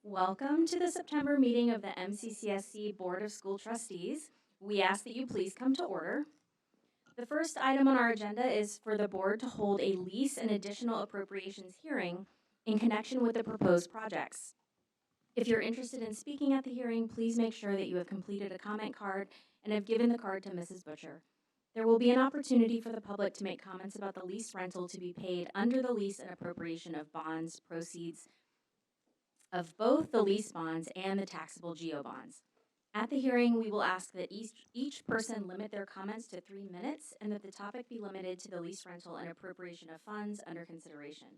Welcome to the September meeting of the MCCSC Board of School Trustees. We ask that you please come to order. The first item on our agenda is for the board to hold a lease and additional appropriations hearing in connection with the proposed projects. If you're interested in speaking at the hearing, please make sure that you have completed a comment card and have given the card to Mrs. Butcher. There will be an opportunity for the public to make comments about the lease rental to be paid under the lease and appropriation of bonds proceeds of both the lease bonds and the taxable GO bonds. At the hearing, we will ask that each person limit their comments to 3 minutes and that the topic be limited to the lease rental and appropriation of funds under consideration.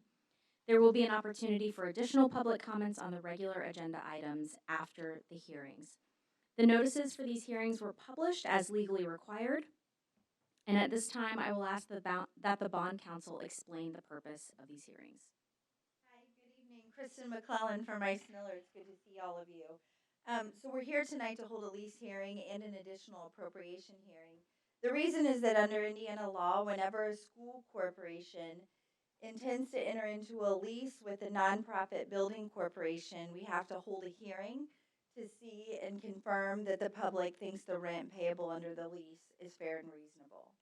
There will be an opportunity for additional public comments on the regular agenda items after the hearings. The notices for these hearings were published as legally required, and at this time, I will ask that the bond counsel explain the purpose of these hearings. Hi, good evening. Kristen McClellan from Rice Miller. It's good to see all of you. So we're here tonight to hold a lease hearing and an additional appropriation hearing. The reason is that under Indiana law, whenever a school corporation intends to enter into a lease with a nonprofit building corporation, we have to hold a hearing to see and confirm that the public thinks the rent payable under the lease is fair and reasonable.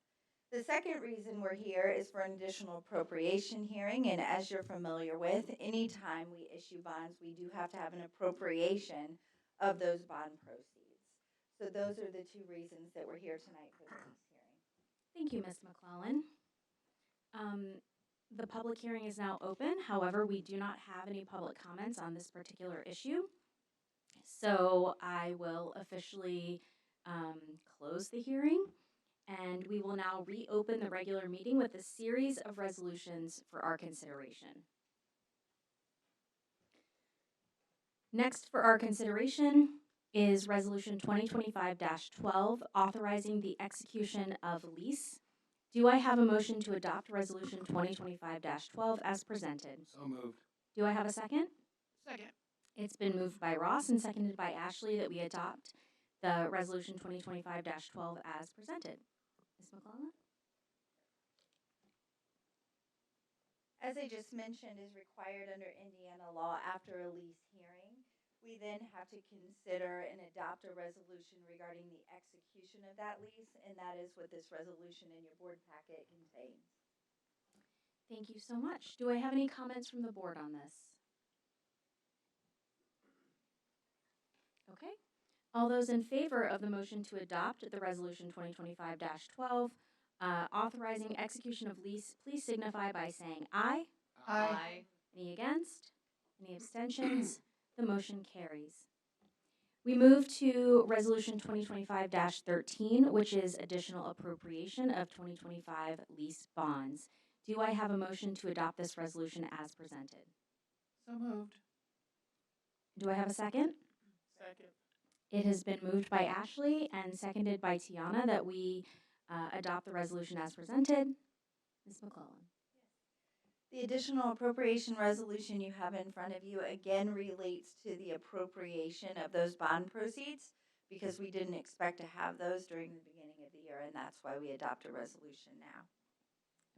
The second reason we're here is for an additional appropriation hearing, and as you're familiar with, anytime we issue bonds, we do have to have an appropriation of those bond proceeds. So those are the two reasons that we're here tonight for the lease hearing. Thank you, Ms. McClellan. The public hearing is now open. However, we do not have any public comments on this particular issue. So I will officially close the hearing, and we will now reopen the regular meeting with a series of resolutions for our consideration. Next for our consideration is Resolution 2025-12, authorizing the execution of lease. Do I have a motion to adopt Resolution 2025-12 as presented? So moved. Do I have a second? Second. It's been moved by Ross and seconded by Ashley that we adopt the Resolution 2025-12 as presented. Ms. McClellan? As I just mentioned, is required under Indiana law after a lease hearing. We then have to consider and adopt a resolution regarding the execution of that lease, and that is what this resolution in your board packet contains. Thank you so much. Do I have any comments from the board on this? Okay. All those in favor of the motion to adopt the Resolution 2025-12, authorizing execution of lease, please signify by saying aye. Aye. Any against? Any abstentions? The motion carries. We move to Resolution 2025-13, which is additional appropriation of 2025 lease bonds. Do I have a motion to adopt this resolution as presented? So moved. Do I have a second? Second. It has been moved by Ashley and seconded by Tiana that we adopt the resolution as presented. Ms. McClellan. The additional appropriation resolution you have in front of you again relates to the appropriation of those bond proceeds because we didn't expect to have those during the beginning of the year, and that's why we adopt a resolution now.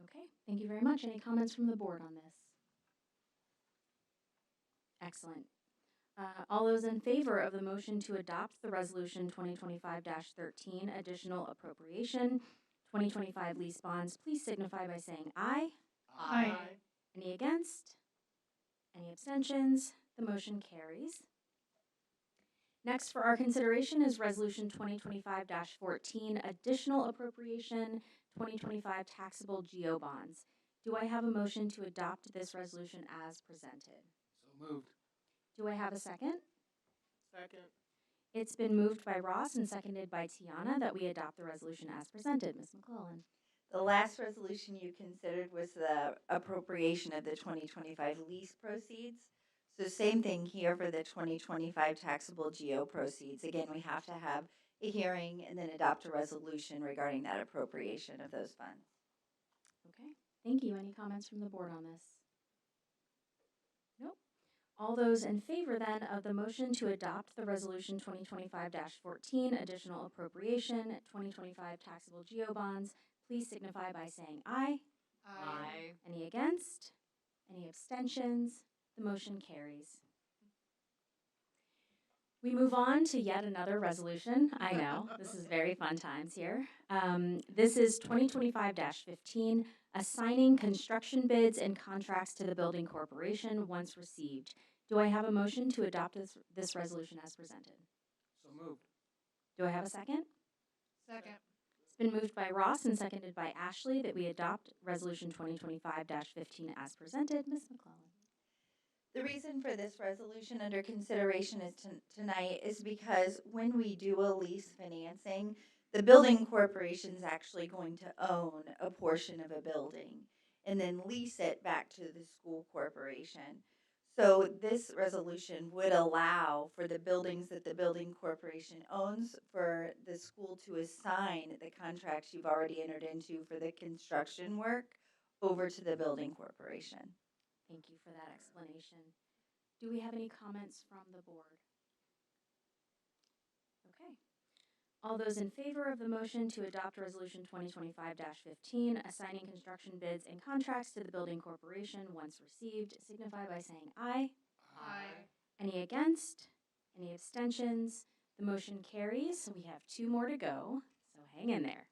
Okay, thank you very much. Any comments from the board on this? Excellent. All those in favor of the motion to adopt the Resolution 2025-13, additional appropriation, 2025 lease bonds, please signify by saying aye. Aye. Any against? Any abstentions? The motion carries. Next for our consideration is Resolution 2025-14, additional appropriation, 2025 taxable GO bonds. Do I have a motion to adopt this resolution as presented? So moved. Do I have a second? Second. It's been moved by Ross and seconded by Tiana that we adopt the resolution as presented. Ms. McClellan. The last resolution you considered was the appropriation of the 2025 lease proceeds. So same thing here for the 2025 taxable GO proceeds. Again, we have to have a hearing and then adopt a resolution regarding that appropriation of those funds. Okay, thank you. Any comments from the board on this? Nope. All those in favor then of the motion to adopt the Resolution 2025-14, additional appropriation, 2025 taxable GO bonds, please signify by saying aye. Aye. Any against? Any abstentions? The motion carries. We move on to yet another resolution. I know, this is very fun times here. This is 2025-15, assigning construction bids and contracts to the building corporation once received. Do I have a motion to adopt this resolution as presented? So moved. Do I have a second? Second. It's been moved by Ross and seconded by Ashley that we adopt Resolution 2025-15 as presented. Ms. McClellan. The reason for this resolution under consideration is tonight is because when we do a lease financing, the building corporation is actually going to own a portion of a building and then lease it back to the school corporation. So this resolution would allow for the buildings that the building corporation owns for the school to assign the contracts you've already entered into for the construction work over to the building corporation. Thank you for that explanation. Do we have any comments from the board? Okay. All those in favor of the motion to adopt Resolution 2025-15, assigning construction bids and contracts to the building corporation once received, signify by saying aye. Aye. Any against? Any abstentions? The motion carries. We have 2 more to go, so hang in there.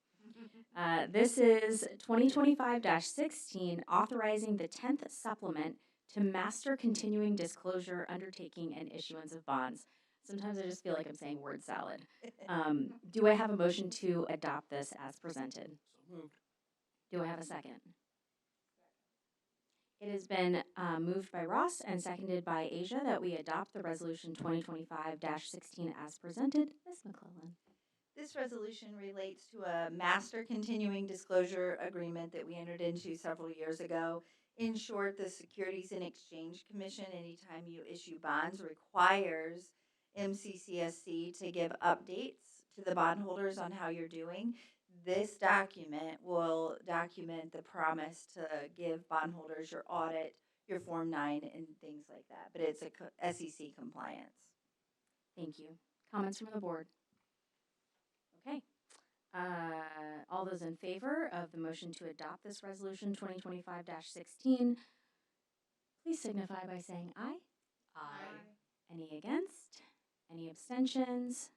This is 2025-16, authorizing the 10th supplement to master continuing disclosure undertaking and issuance of bonds. Sometimes I just feel like I'm saying word salad. Do I have a motion to adopt this as presented? So moved. Do I have a second? It has been moved by Ross and seconded by Asia that we adopt the resolution 2025-16 as presented. Ms. McClellan. This resolution relates to a master continuing disclosure agreement that we entered into several years ago. In short, the Securities and Exchange Commission, anytime you issue bonds, requires MCCSC to give updates to the bondholders on how you're doing. This document will document the promise to give bondholders your audit, your Form 9, and things like that. But it's a SEC compliance. Thank you. Comments from the board? Okay. All those in favor of the motion to adopt this resolution 2025-16, please signify by saying aye. Aye. Any against? Any abstentions?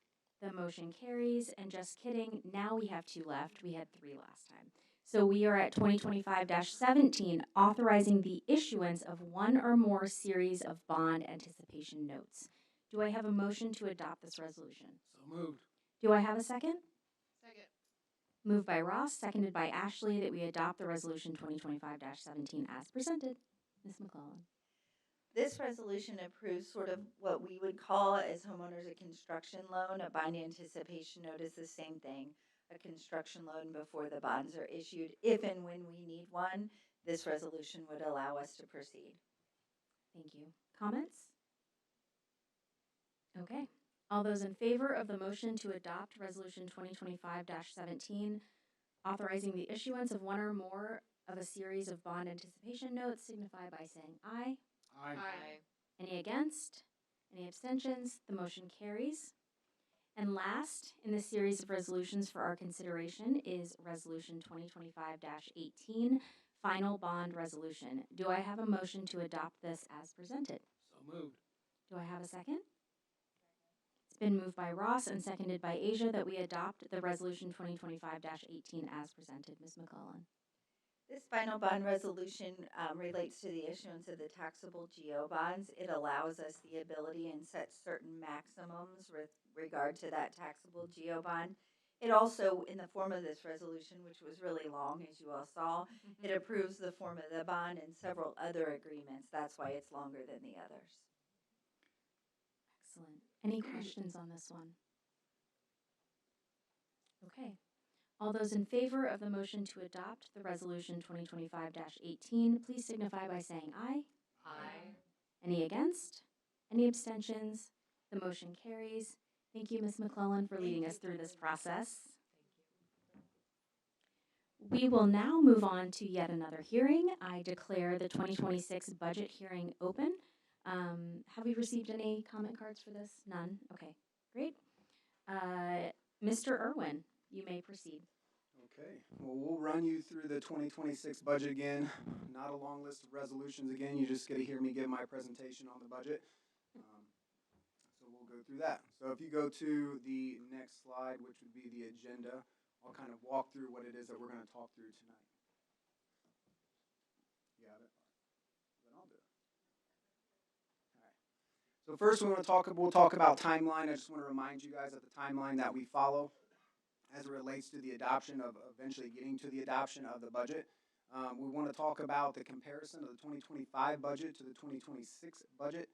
The motion carries. And just kidding, now we have 2 left. We had 3 last time. So we are at 2025-17, authorizing the issuance of 1 or more series of bond anticipation notes. Do I have a motion to adopt this resolution? So moved. Do I have a second? Second. Moved by Ross, seconded by Ashley, that we adopt the resolution 2025-17 as presented. Ms. McClellan. This resolution approves sort of what we would call as homeowners a construction loan. A bond anticipation note is the same thing, a construction loan before the bonds are issued. If and when we need one, this resolution would allow us to proceed. Thank you. Comments? Okay. All those in favor of the motion to adopt resolution 2025-17, authorizing the issuance of 1 or more of a series of bond anticipation notes, signify by saying aye. Aye. Any against? Any abstentions? The motion carries. And last in this series of resolutions for our consideration is Resolution 2025-18, Final Bond Resolution. Do I have a motion to adopt this as presented? So moved. Do I have a second? It's been moved by Ross and seconded by Asia that we adopt the Resolution 2025-18 as presented. Ms. McClellan. This final bond resolution relates to the issuance of the taxable GO bonds. It allows us the ability and sets certain maximums with regard to that taxable GO bond. It also, in the form of this resolution, which was really long, as you all saw, it approves the form of the bond and several other agreements. That's why it's longer than the others. Excellent. Any questions on this one? Okay. All those in favor of the motion to adopt the resolution 2025-18, please signify by saying aye. Aye. Any against? Any abstentions? The motion carries. Thank you, Ms. McClellan, for leading us through this process. We will now move on to yet another hearing. I declare the 2026 budget hearing open. Have we received any comment cards for this? None? Okay, great. Mr. Irwin, you may proceed. Okay, well, we'll run you through the 2026 budget again. Not a long list of resolutions again. You just get to hear me give my presentation on the budget. So we'll go go through that. So if you go to the next slide, which would be the agenda, I'll kind of walk through what it is that we're going to talk through tonight. You have it? Then I'll do it. All right. So first we'll talk about timeline. I just want to remind you guys of the timeline that we follow as it relates to the adoption of eventually getting to the adoption of the budget. We want to talk about the comparison of the 2025 budget to the 2026 budget.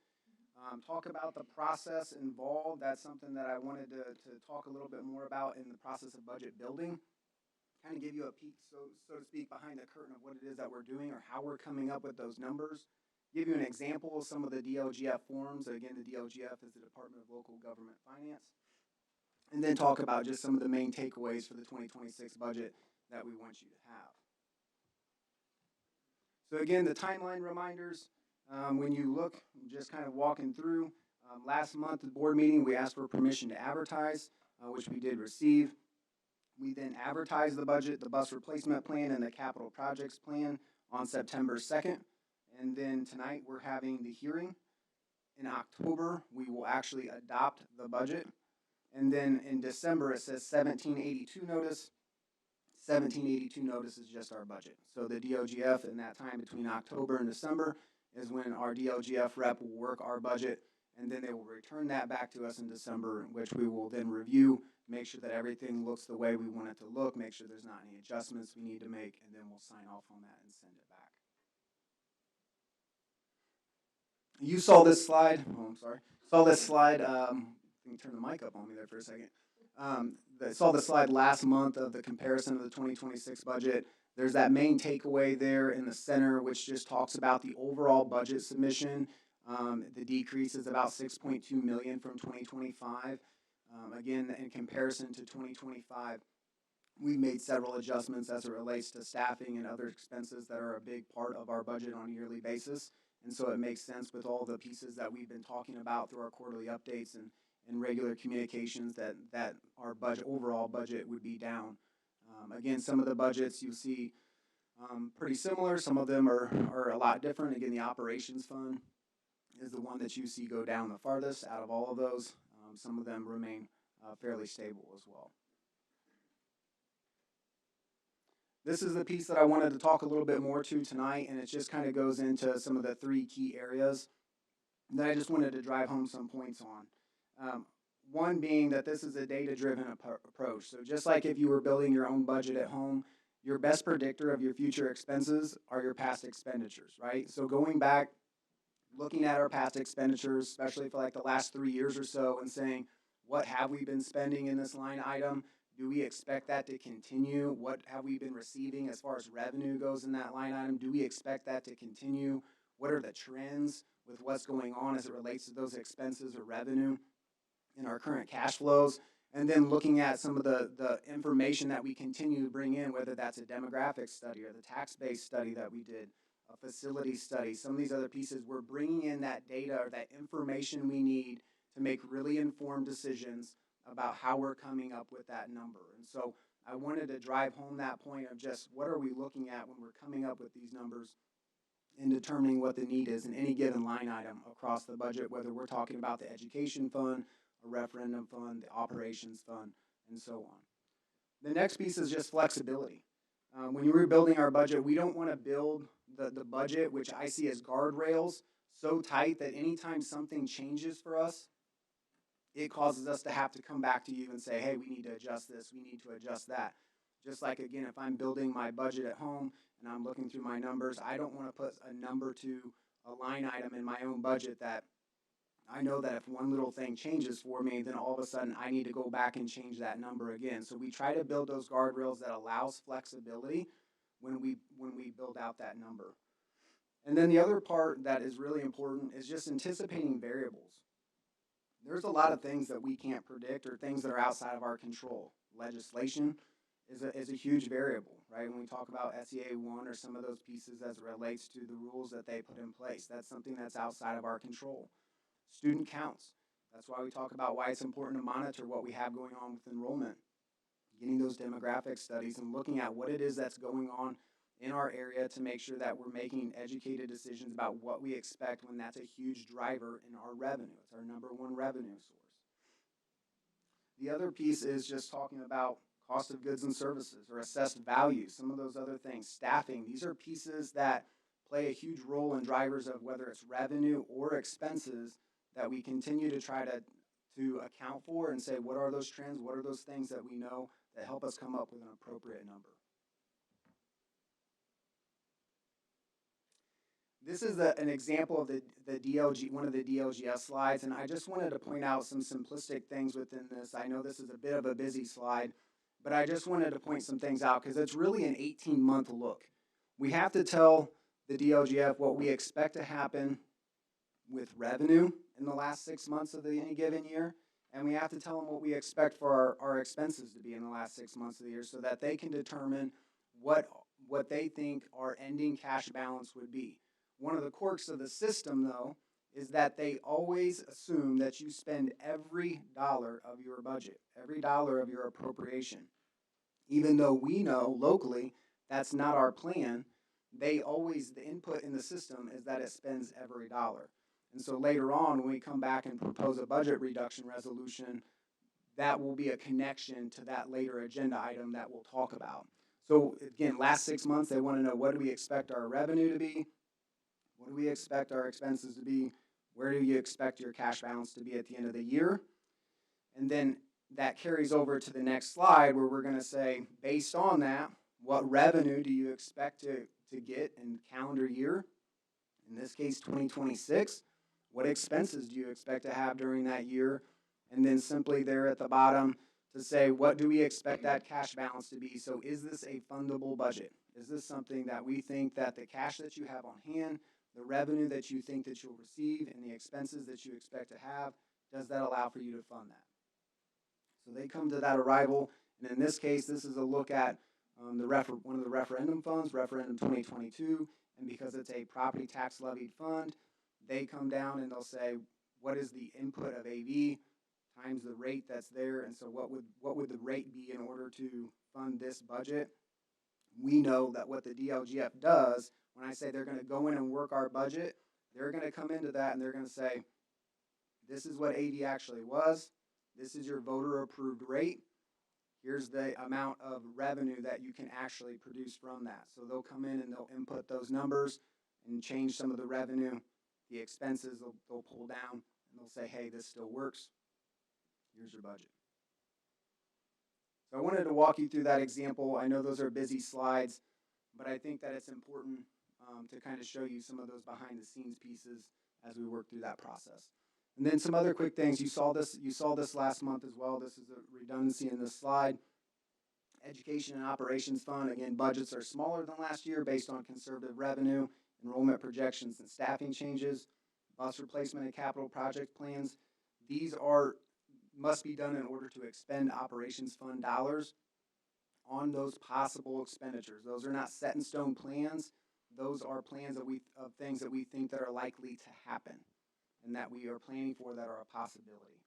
Talk about the process involved. That's something that I wanted to talk a little bit more about in the process of budget building. Kind of give you a peek, so to speak, behind the curtain of what it is that we're doing or how we're coming up with those numbers. Give you an example of some of the DLGF forms. Again, the DLGF is the Department of Local Government Finance. And then talk about just some of the main takeaways for the 2026 budget that we want you to have. So again, the timeline reminders, when you look, just kind of walking through, last month at the board meeting, we asked for permission to advertise, which we did receive. We then advertised the budget, the bus replacement plan, and the capital projects plan on September 2nd. And then tonight, we're having the hearing. In October, we will actually adopt the budget. And then in December, it says 1782 notice. 1782 notice is just our budget. So the DLGF in that time between October and December is when our DLGF rep will work our budget, and then they will return that back to us in December, which we will then review, make sure that everything looks the way we want it to look, make sure there's not any adjustments we need to make, and then we'll sign off on that and send it back. You saw this slide. Oh, I'm sorry. Saw this slide. You can turn the mic up on me there for a second. Saw the slide last month of the comparison of the 2026 budget. There's that main takeaway there in the center, which just talks about the overall budget submission. The decrease is about 6.2 million from 2025. Again, in comparison to 2025, we've made several adjustments as it relates to staffing and other expenses that are a big part of our budget on a yearly basis. And so it makes sense with all the pieces that we've been talking about through our quarterly updates and regular communications that our budget, overall budget, would be down. Again, some of the budgets you see pretty similar. Some of them are a lot different. Again, the operations fund is the one that you see go down the farthest out of all of those. Some of them remain fairly stable as well. This is the piece that I wanted to talk a little bit more to tonight, and it just kind of goes into some of the three key areas that I just wanted to drive home some points on. One being that this is a data-driven approach. So just like if you were building your own budget at home, your best predictor of your future expenses are your past expenditures, right? So going back, looking at our past expenditures, especially for like the last 3 years or so, and saying, what have we been spending in this line item? Do we expect that to continue? What have we been receiving as far as revenue goes in that line item? Do we expect that to continue? What are the trends with what's going on as it relates to those expenses or revenue in our current cash flows? And then looking at some of the information that we continue to bring in, whether that's a demographic study or the tax-based study that we did, a facility study, some of these other pieces, we're bringing in that data or that information we need to make really informed decisions about how we're coming up with that number. And so I wanted to drive home that point of just what are we looking at when we're coming up with these numbers and determining what the need is in any given line item across the budget, whether we're talking about the education fund, a referendum fund, the operations fund, and so on. The next piece is just flexibility. When you were building our budget, we don't want to build the budget, which I see as guardrails, so tight that anytime something changes for us, it causes us to have to come back to you and say, hey, we need to adjust this, we need to adjust that. Just like, again, if I'm building my budget at home and I'm looking through my numbers, I don't want to put a number to a line item in my own budget that I know that if one little thing changes for me, then all of a sudden I need to go back and change that number again. So we try to build those guardrails that allows flexibility when we build out that number. And then the other part that is really important is just anticipating variables. There's a lot of things that we can't predict or things that are outside of our control. Legislation is a huge variable, right? When we talk about SEA 1 or some of those pieces as it relates to the rules that they put in place, that's something that's outside of our control. Student counts. That's why we talk about why it's important to monitor what we have going on with enrollment, getting those demographic studies and looking at what it is that's going on in our area to make sure that we're making educated decisions about what we expect when that's a huge driver in our revenue. It's our number one revenue source. The other piece is just talking about cost of goods and services or assessed value, some of those other things, staffing. These are pieces that play a huge role in drivers of whether it's revenue or expenses that we continue to try to account for and say, what are those trends? What are those things that we know that help us come up with an appropriate number? This is an example of the DLG, one of the DLGS slides, and I just wanted to point out some simplistic things within this. I know this is a bit of a busy slide, but I just wanted to point some things out because it's really an 18-month look. We have to tell the DLGF what we expect to happen with revenue in the last 6 months of any given year, and we have to tell them what we expect for our expenses to be in the last 6 months of the year so that they can determine what they think our ending cash balance would be. One of the quirks of the system, though, is that they always assume that you spend every dollar of your budget, every dollar of your appropriation. Even though we know locally that's not our plan, the input in the system is that it spends every dollar. And so later on, when we come back and propose a budget reduction resolution, that will be a connection to that later agenda item that we'll talk about. So again, last 6 months, they want to know, what do we expect our revenue to be? What do we expect our expenses to be? Where do you expect your cash balance to be at the end of the year? And then that carries over to the next slide where we're going to say, based on that, what revenue do you expect to get in calendar year? In this case, 2026. What expenses do you expect to have during that year? And then simply there at the bottom to say, what do we expect that cash balance to be? So is this a fundable budget? Is this something that we think that the cash that you have on hand, the revenue that you think that you'll receive, and the expenses that you expect to have, does that allow for you to fund that? So they come to that arrival, and in this case, this is a look at one of the referendum funds, referendum 2022, and because it's a property tax levied fund, they come down and they'll say, what is the input of AV times the rate that's there, and so what would the rate be in order to fund this budget? We know that what the DLGF does, when I say they're going to go in and work our budget, they're going to come into that and they're going to say, this is what AV actually was. This is your voter approved rate. Here's the amount of revenue that you can actually produce from that. So they'll come in and they'll input those numbers and change some of the revenue. The expenses they'll pull down and they'll say, hey, this still works. Here's your budget. So I wanted to walk you through that example. I know those are busy slides, but I think that it's important to kind of show you some of those behind the scenes pieces as we work through that process. And then some other quick things. You saw this last month as well. This is a redundancy in this slide. Education and Operations Fund. Again, budgets are smaller than last year based on conservative revenue, enrollment projections, and staffing changes. Bus replacement and capital project plans. These must be done in order to expend operations fund dollars on those possible expenditures. Those are not set in stone plans. Those are plans of things that we think that are likely to happen and that we are planning for that are a possibility.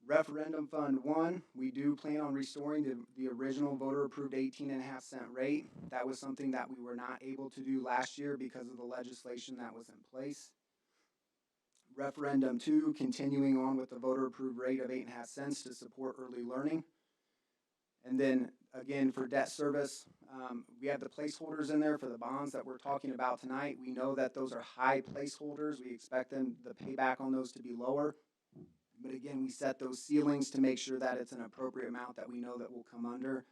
Referendum Fund 1, we do plan on restoring the original voter approved 18.5-cent rate. That was something that we were not able to do last year because of the legislation that was in place. Referendum 2, continuing on with the voter approved rate of 8.5 cents to support early learning. And then again, for debt service, we have the placeholders in there for the bonds that we're talking about tonight. We know that those are high placeholders. We expect the payback on those to be lower. But again, we set those ceilings to make sure that it's an appropriate amount that we know that will come under.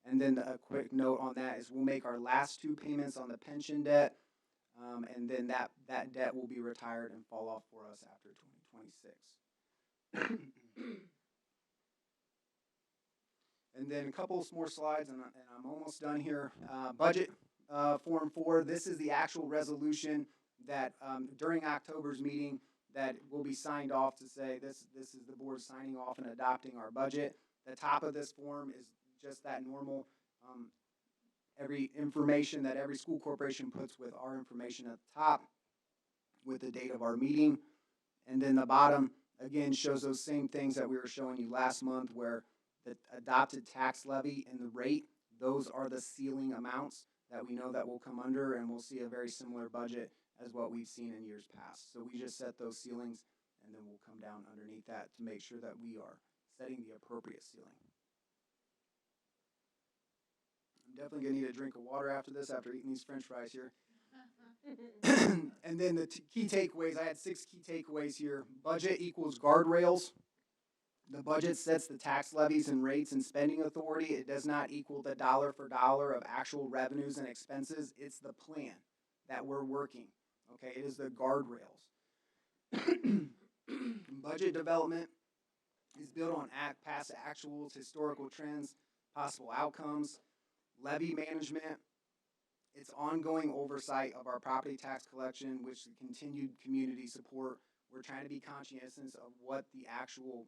And then a quick note on that is we'll make our last 2 payments on the pension debt, and then that debt will be retired and fall off for us after 2026. And then a couple more slides, and I'm almost done here. Budget Form 4, this is the actual resolution that during October's meeting that will be signed off to say this is the board signing off and adopting our budget. The top of this form is just that normal every information that every school corporation puts with our information at the top with the date of our meeting. And then the bottom, again, shows those same things that we were showing you last month where the adopted tax levy and the rate, those are the ceiling amounts that we know that will come under, and we'll see a very similar budget as what we've seen in years past. So we just set those ceilings, and then we'll come down underneath that to make sure that we are setting the appropriate ceiling. I'm definitely gonna need a drink of water after this, after eating these French fries here. And then the key takeaways, I had 6 key takeaways here. Budget equals guardrails. The budget sets the tax levies and rates and spending authority. It does not equal the dollar for dollar of actual revenues and expenses. It's the plan that we're working. Okay, it is the guardrails. Budget development is built on past actuals, historical trends, possible outcomes. Levy management, it's ongoing oversight of our property tax collection, which continued community support. We're trying to be conscientious of what the actual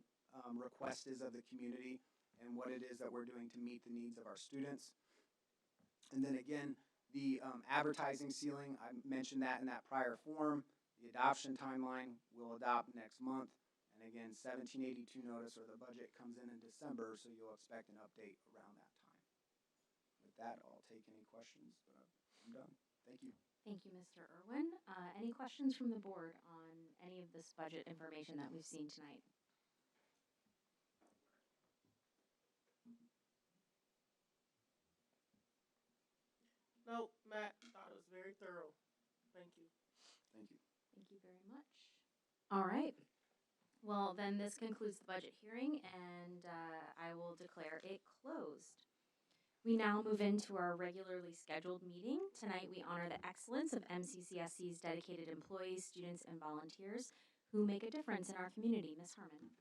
request is of the community and what it is that we're doing to meet the needs of our students. And then again, the advertising ceiling, I mentioned that in that prior form. The adoption timeline we'll adopt next month. And again, 1782 notice, or the budget comes in December, so you'll expect an update around that time. With that, I'll take any questions, but I'm done. Thank you. Thank you, Mr. Irwin. Any questions from the board on any of this budget information that we've seen tonight? Nope, Matt thought it was very thorough. Thank you. Thank you. Thank you very much. All right. Well, then this concludes the budget hearing, and I will declare it closed. We now move into our regularly scheduled meeting. Tonight, we honor the excellence of MCCSC's dedicated employees, students, and volunteers who make a difference in our community. Ms. Harmon.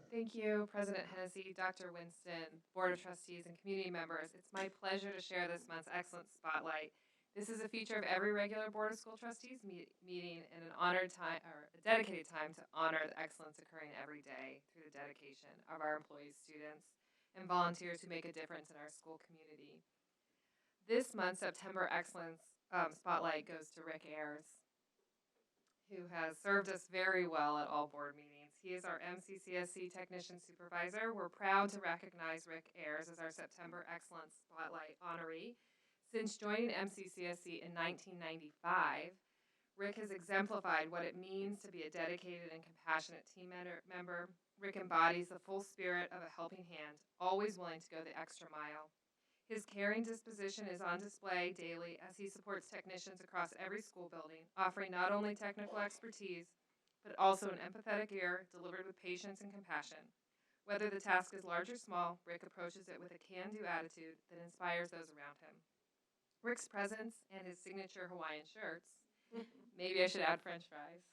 Thank you, President Hennessy, Dr. Winston, Board of Trustees, and community members. It's my pleasure to share this month's Excellence Spotlight. This is a feature of every regular Board of School Trustees meeting and an honored time, or a dedicated time to honor the excellence occurring every day through the dedication of our employees, students, and volunteers who make a difference in our school community. This month's September Excellence Spotlight goes to Rick Ayers, who has served us very well at all board meetings. He is our MCCSC Technician Supervisor. We're proud to recognize Rick Ayers as our September Excellence Spotlight honoree. Since joining MCCSC in 1995, Rick has exemplified what it means to be a dedicated and compassionate team member. Rick embodies the full spirit of a helping hand, always willing to go the extra mile. His caring disposition is on display daily as he supports technicians across every school building, offering not only technical expertise, but also an empathetic ear delivered with patience and compassion. Whether the task is large or small, Rick approaches it with a can-do attitude that inspires those around him. Rick's presence and his signature Hawaiian shirts, maybe I should add French fries,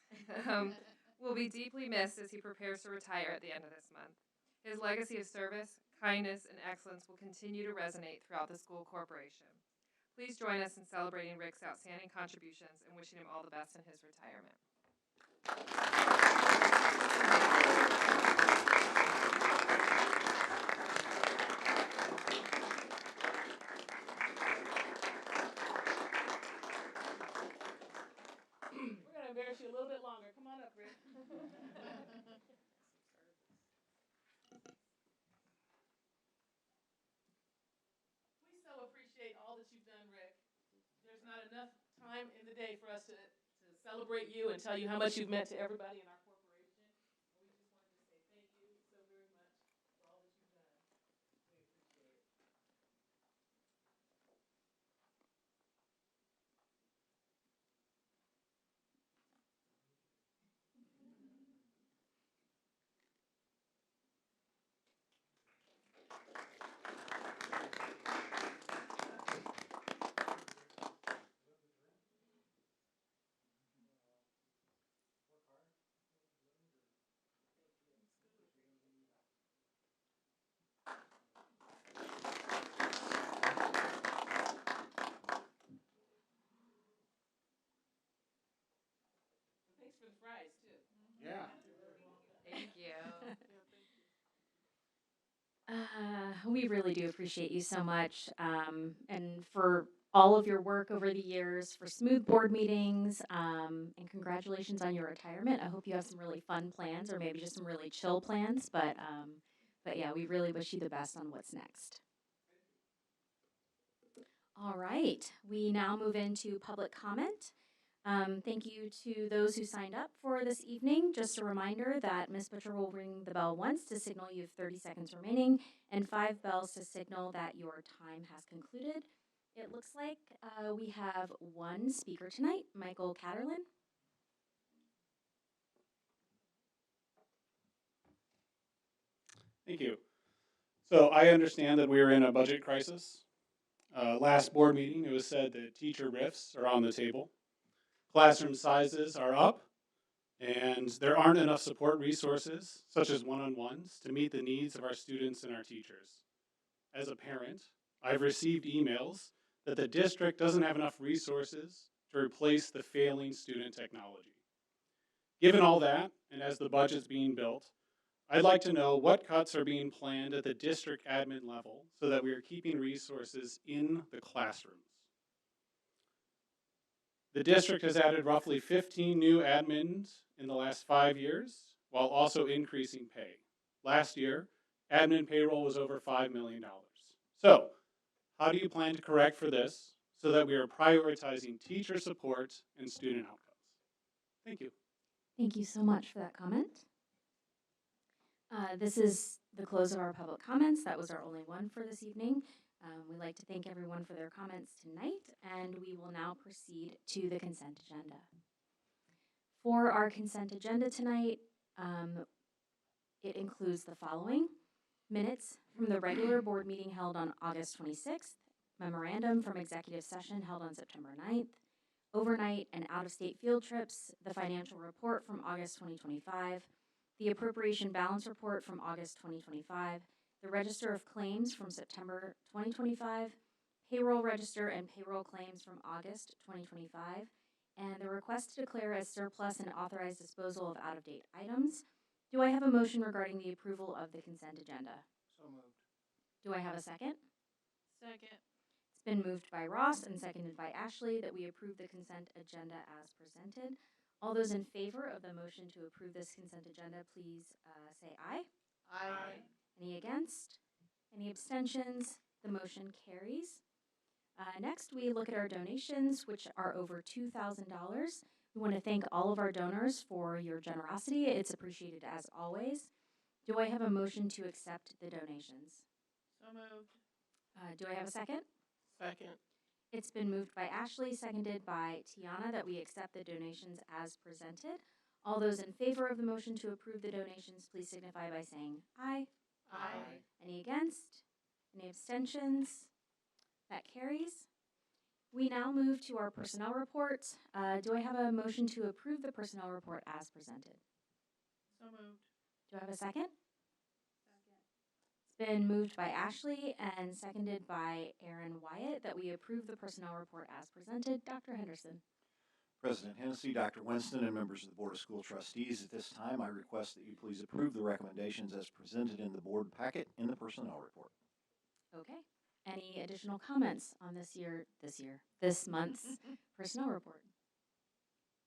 will be deeply missed as he prepares to retire at the end of this month. His legacy of service, kindness, and excellence will continue to resonate throughout the school corporation. Please join us in celebrating Rick's outstanding contributions and wishing him all the best in his retirement. We're gonna embarrass you a little bit longer. Come on up, Rick. We so appreciate all that you've done, Rick. There's not enough time in the day for us to celebrate you and tell you how much you've meant to everybody in our corporation. And we just wanted to say thank you so very much for all that you've done. We appreciate it. Thanks for the fries, too. Yeah. Thank you. We really do appreciate you so much, and for all of your work over the years, for smooth board meetings, and congratulations on your retirement. I hope you have some really fun plans, or maybe just some really chill plans. But yeah, we really wish you the best on what's next. All right, we now move into public comment. Thank you to those who signed up for this evening. Just a reminder that Ms. Butcher will ring the bell once to signal you have 30 seconds remaining and 5 bells to signal that your time has concluded. It looks like we have one speaker tonight, Michael Catterlin. Thank you. So I understand that we're in a budget crisis. Last board meeting, it was said that teacher RIFs are on the table. Classroom sizes are up, and there aren't enough support resources, such as one-on-ones, to meet the needs of our students and our teachers. As a parent, I've received emails that the district doesn't have enough resources to replace the failing student technology. Given all that, and as the budget's being built, I'd like to know what cuts are being planned at the district admin level so that we are keeping resources in the classrooms. The district has added roughly 15 new admins in the last 5 years, while also increasing pay. Last year, admin payroll was over $5 million. So, how do you plan to correct for this so that we are prioritizing teacher support and student outcomes? Thank you. Thank you so much for that comment. This is the close of our public comments. That was our only one for this evening. We'd like to thank everyone for their comments tonight, and we will now proceed to the consent agenda. For our consent agenda tonight, it includes the following: minutes from the regular board meeting held on August 26th, memorandum from executive session held on September 9th, overnight and out-of-state field trips, the financial report from August 2025, the appropriation balance report from August 2025, the register of claims from September 2025, payroll register and payroll claims from August 2025, and the request to declare as surplus and authorize disposal of out-of-date items. Do I have a motion regarding the approval of the consent agenda? So moved. Do I have a second? Second. It's been moved by Ross and seconded by Ashley that we approve the consent agenda as presented. All those in favor of the motion to approve this consent agenda, please say aye. Aye. Any against? Any abstentions? The motion carries. Next, we look at our donations, which are over $2,000. We want to thank all of our donors for your generosity. It's appreciated as always. Do I have a motion to accept the donations? So moved. Do I have a second? Second. It's been moved by Ashley, seconded by Tiana, that we accept the donations as presented. All those in favor of the motion to approve the donations, please signify by saying aye. Aye. Any against? Any abstentions? That carries. We now move to our personnel report. Do I have a motion to approve the personnel report as presented? So moved. Do I have a second? It's been moved by Ashley and seconded by Aaron Wyatt that we approve the personnel report as presented. Dr. Henderson. President Hennessy, Dr. Winston, and members of the Board of School Trustees, at this time I request that you please approve the recommendations as presented in the board packet in the personnel report. Okay. Any additional comments on this month's personnel report?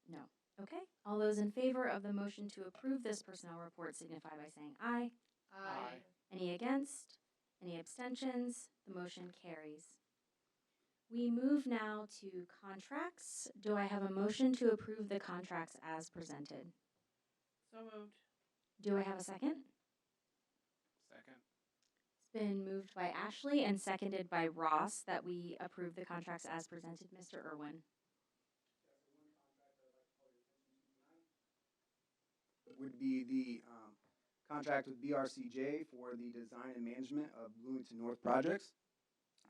No. Okay. All those in favor of the motion to approve this personnel report signify by saying aye. Aye. Any against? Any abstentions? The motion carries. We move now to contracts. Do I have a motion to approve the contracts as presented? So moved. Do I have a second? Second. It's been moved by Ashley and seconded by Ross that we approve the contracts as presented. Mr. Irwin. Would be the contract with BRCJ for the design and management of Bloomington North projects.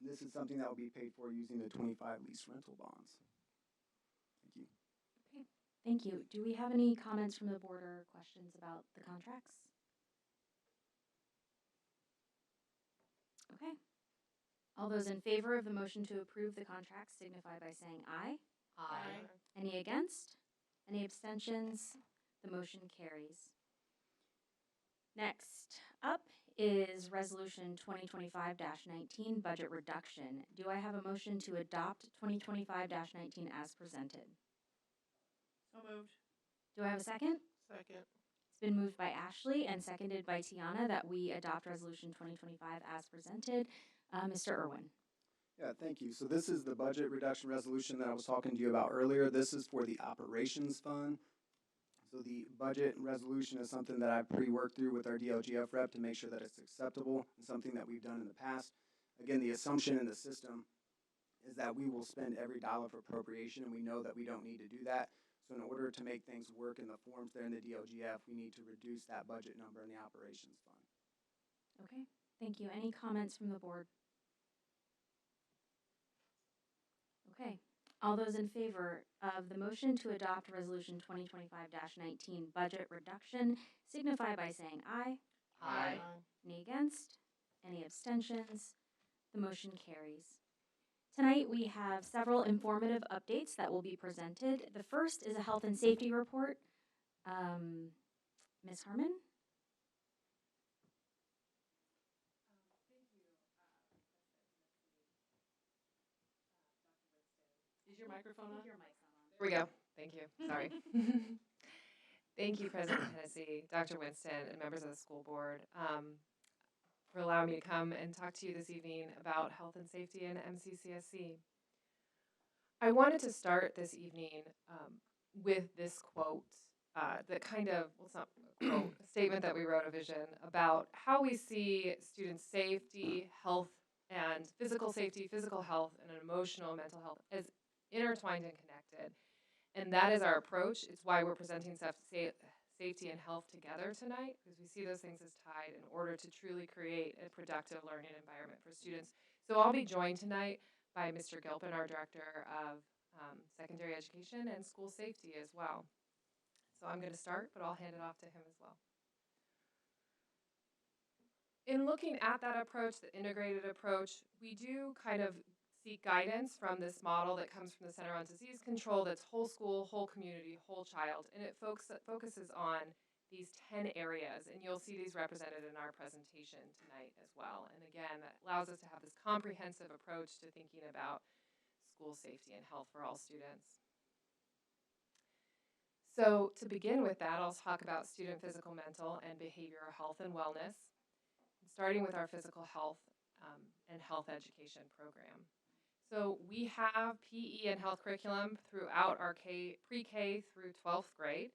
This is something that will be paid for using the 25 lease rental bonds. Thank you. Okay, thank you. Do we have any comments from the board or questions about the contracts? Okay. All those in favor of the motion to approve the contracts signify by saying aye. Aye. Any against? Any abstentions? The motion carries. Next up is Resolution 2025-19, Budget Reduction. Do I have a motion to adopt 2025-19 as presented? So moved. Do I have a second? Second. It's been moved by Ashley and seconded by Tiana that we adopt Resolution 2025 as presented. Mr. Irwin. Yeah, thank you. So this is the budget reduction resolution that I was talking to you about earlier. This is for the operations fund. So the budget resolution is something that I pre-worked through with our DLGF rep to make sure that it's acceptable and something that we've done in the past. Again, the assumption in the system is that we will spend every dollar of appropriation, and we know that we don't need to do that. So in order to make things work in the forms there in the DLGF, we need to reduce that budget number in the operations fund. Okay, thank you. Any comments from the board? Okay, all those in favor of the motion to adopt Resolution 2025-19 budget reduction signify by saying aye. Aye. Any against? Any abstentions? The motion carries. Tonight we have several informative updates that will be presented. The first is a health and safety report. Ms. Harmon? Is your microphone on? Your mic's not on. There we go. Thank you. Sorry. Thank you, President Hennessy, Dr. Winston, and members of the school board, for allowing me to come and talk to you this evening about health and safety in MCCSC. I wanted to start this evening with this quote that kind of, well, it's not a quote, a statement that we wrote, a vision about how we see student safety, health, and physical safety, physical health, and emotional, mental health as intertwined and connected. And that is our approach. It's why we're presenting safety and health together tonight, because we see those things as tied in order to truly create a productive learning environment for students. So I'll be joined tonight by Mr. Gilpin, our Director of Secondary Education and School Safety as well. So I'm going to start, but I'll hand it off to him as well. In looking at that approach, the integrated approach, we do kind of seek guidance from this model that comes from the Center on Disease Control that's whole school, whole community, whole child, and it focuses on these 10 areas, and you'll see these represented in our presentation tonight as well. And again, that allows us to have this comprehensive approach to thinking about school safety and health for all students. So to begin with that, I'll talk about student physical, mental, and behavioral health and wellness, starting with our physical health and health education program. So we have PE and health curriculum throughout our pre-K through 12th grade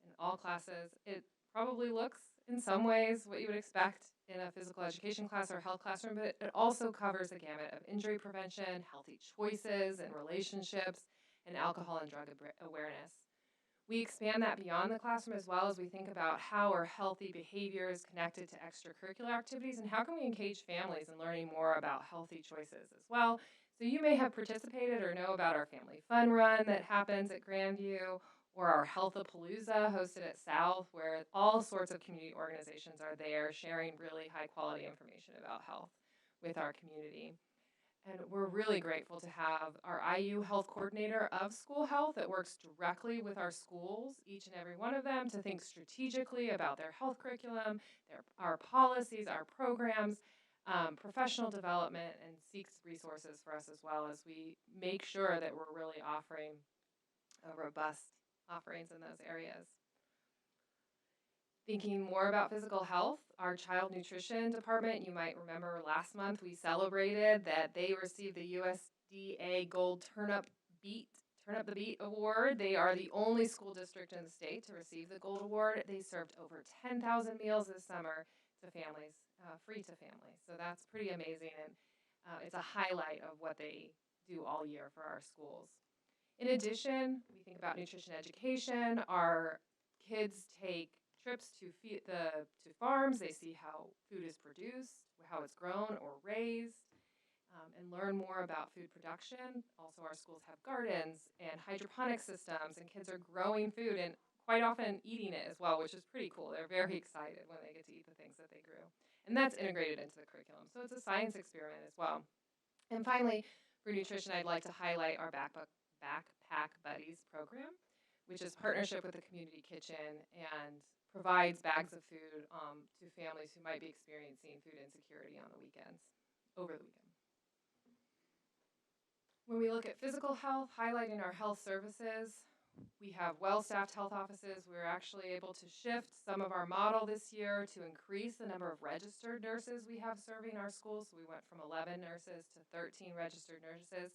in all classes. It probably looks in some ways what you would expect in a physical education class or health classroom, but it also covers a gamut of injury prevention, healthy choices and relationships, and alcohol and drug awareness. We expand that beyond the classroom as well as we think about how are healthy behaviors connected to extracurricular activities and how can we engage families in learning more about healthy choices as well. So you may have participated or know about our Family Fun Run that happens at Grandview or our Healthapalooza hosted at South, where all sorts of community organizations are there sharing really high quality information about health with our community. And we're really grateful to have our IU health coordinator of school health that works directly with our schools, each and every one of them, to think strategically about their health curriculum, our policies, our programs, professional development, and seeks resources for us as well as we make sure that we're really offering a robust offerings in those areas. Thinking more about physical health, our child nutrition department, you might remember last month we celebrated that they received the USDA Gold Turn Up the Beat Award. They are the only school district in the state to receive the Gold Award. They served over 10,000 meals this summer to families, free to families. So that's pretty amazing, and it's a highlight of what they do all year for our schools. In addition, we think about nutrition education. Our kids take trips to farms. They see how food is produced, how it's grown or raised, and learn more about food production. Also, our schools have gardens and hydroponic systems, and kids are growing food and quite often eating it as well, which is pretty cool. They're very excited when they get to eat the things that they grew. And that's integrated into the curriculum. So it's a science experiment as well. And finally, for nutrition, I'd like to highlight our Backpack Buddies program, which is partnership with the community kitchen and provides bags of food to families who might be experiencing food insecurity on the weekends, over the weekend. When we look at physical health, highlighting our health services, We have well-staffed health offices. We were actually able to shift some of our model this year to increase the number of registered nurses we have serving our schools. So we went from 11 nurses to 13 registered nurses.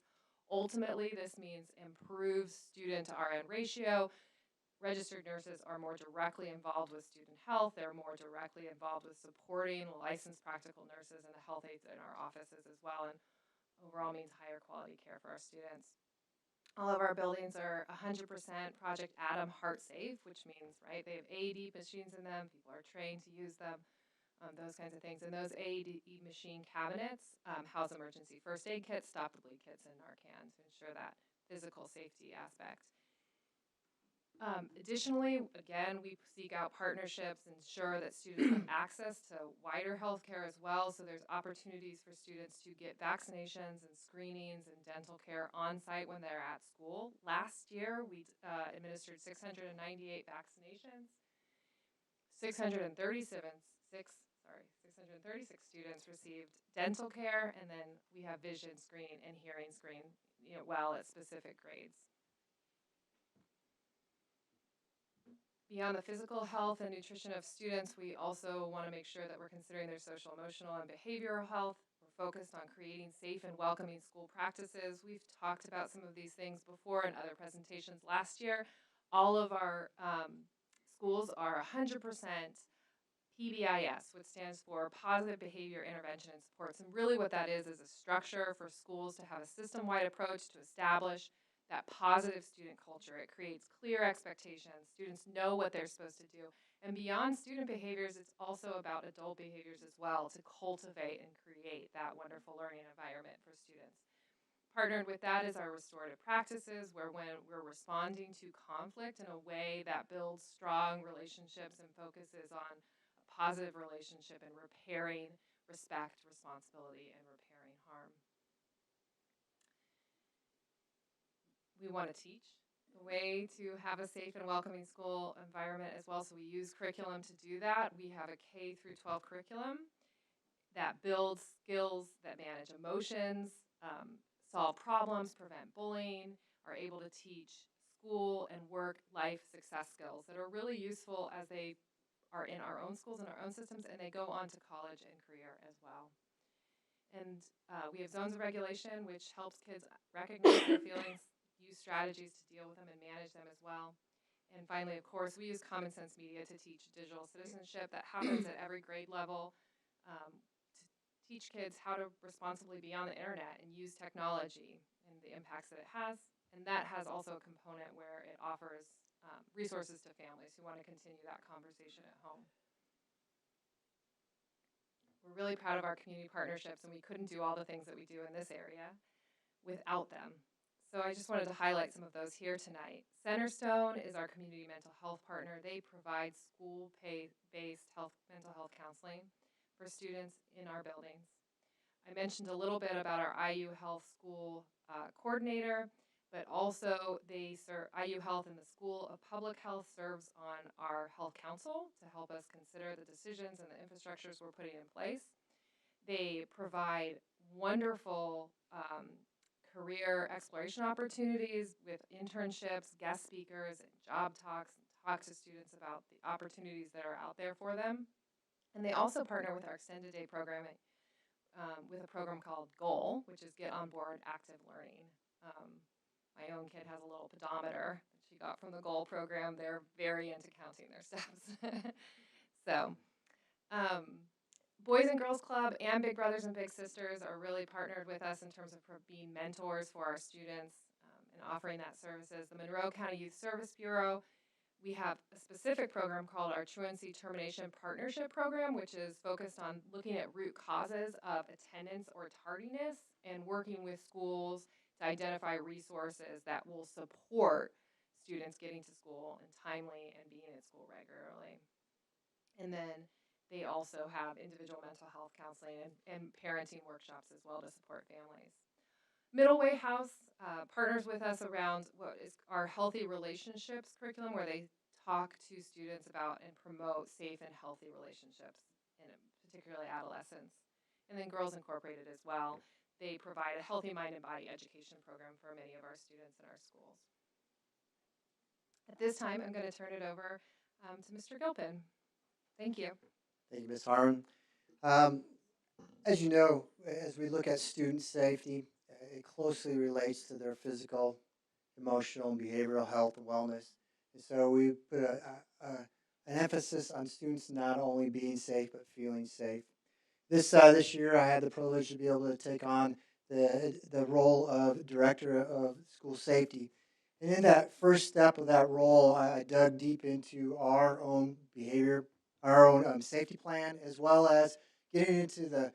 Ultimately, this means improved student to RN ratio. Registered nurses are more directly involved with student health. They're more directly involved with supporting licensed practical nurses and the health aides in our offices as well, and overall means higher quality care for our students. All of our buildings are 100% Project Adam heart safe, which means, right, they have AED machines in them. People are trained to use them, those kinds of things. And those AED machine cabinets house emergency first aid kits, stop the bleed kits, and Narcan to ensure that physical safety aspect. Additionally, again, we seek out partnerships, ensure that students have access to wider healthcare as well. So there's opportunities for students to get vaccinations and screenings and dental care on site when they're at school. Last year, we administered 698 vaccinations. 636 students received dental care, and then we have vision screen and hearing screen, well at specific grades. Beyond the physical health and nutrition of students, we also want to make sure that we're considering their social, emotional, and behavioral health. We're focused on creating safe and welcoming school practices. We've talked about some of these things before in other presentations last year. All of our schools are 100% PBIS, which stands for Positive Behavior Intervention and Supports. And really what that is a structure for schools to have a system-wide approach to establish that positive student culture. It creates clear expectations. Students know what they're supposed to do. And beyond student behaviors, it's also about adult behaviors as well, to cultivate and create that wonderful learning environment for students. Partnered with that is our restorative practices, where when we're responding to conflict in a way that builds strong relationships and focuses on a positive relationship and repairing respect, responsibility, and repairing harm. We want to teach the way to have a safe and welcoming school environment as well. So we use curriculum to do that. We have a K through 12 curriculum that builds skills that manage emotions, solve problems, prevent bullying, are able to teach school and work life success skills that are really useful as they are in our own schools and our own systems, and they go on to college and career as well. And we have zones of regulation, which helps kids recognize their feelings, use strategies to deal with them and manage them as well. And finally, of course, we use common sense media to teach digital citizenship that happens at every grade level, to teach kids how to responsibly be on the internet and use technology and the impacts that it has. And that has also a component where it offers resources to families who want to continue that conversation at home. We're really proud of our community partnerships, and we couldn't do all the things that we do in this area without them. So I just wanted to highlight some of those here tonight. Centerstone is our community mental health partner. They provide school-based mental health counseling for students in our buildings. I mentioned a little bit about our IU Health School coordinator, but also they serve IU Health in the School of Public Health serves on our health council to help us consider the decisions and the infrastructures we're putting in place. They provide wonderful career exploration opportunities with internships, guest speakers, and job talks, and talk to students about the opportunities that are out there for them. And they also partner with our extended day programming with a program called GOAL, which is Get On Board Active Learning. My own kid has a little pedometer that she got from the GOAL program. They're very into counting their steps. So, Boys and Girls Club and Big Brothers and Big Sisters are really partnered with us in terms of being mentors for our students and offering that services. The Monroe County Youth Service Bureau, we have a specific program called our Truancy Termination Partnership Program, which is focused on looking at root causes of attendance or tardiness and working with schools to identify resources that will support students getting to school and timely and being at school regularly. And then they also have individual mental health counseling and parenting workshops as well to support families. Middle Way House partners with us around what is our Healthy Relationships curriculum, where they talk to students about and promote safe and healthy relationships, in particularly adolescents. And then Girls Incorporated as well. They provide a healthy mind and body education program for many of our students in our schools. At this time, I'm going to turn it over to Mr. Gilpin. Thank you. Thank you, Ms. Harmon. Um, as you know, as we look at student safety, it closely relates to their physical, emotional, and behavioral health and wellness. And so we put an emphasis on students not only being safe, but feeling safe. This year, I had the privilege to be able to take on the role of director of school safety. And in that first step of that role, I dug deep into our own behavior, our own safety plan, as well as getting into the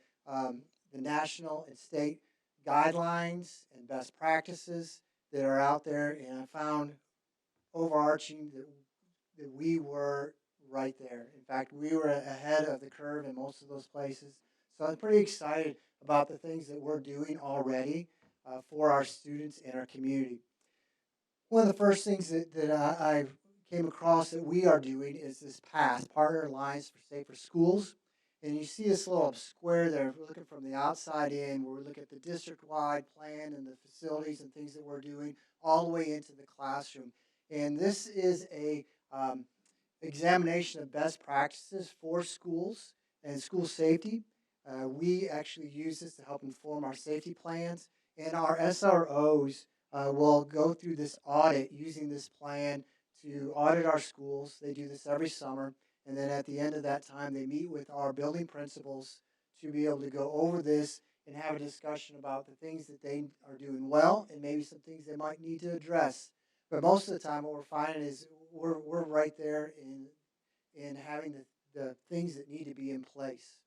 national and state guidelines and best practices that are out there. And I found overarching that we were right there. In fact, we were ahead of the curve in most of those places. So I'm pretty excited about the things that we're doing already for our students and our community. One of the first things that I came across that we are doing is this PASS, Partner Alliance for Safer Schools. And you see this little square there, we're looking from the outside in, where we look at the district-wide plan and the facilities and things that we're doing all the way into the classroom. And this is a examination of best practices for schools and school safety. We actually use this to help inform our safety plans, and our SROs will go through this audit using this plan to audit our schools. They do this every summer, and then at the end of that time, they meet with our building principals to be able to go over this and have a discussion about the things that they are doing well and maybe some things they might need to address. But most of the time, what we're finding is we're right there in having the things that need to be in place.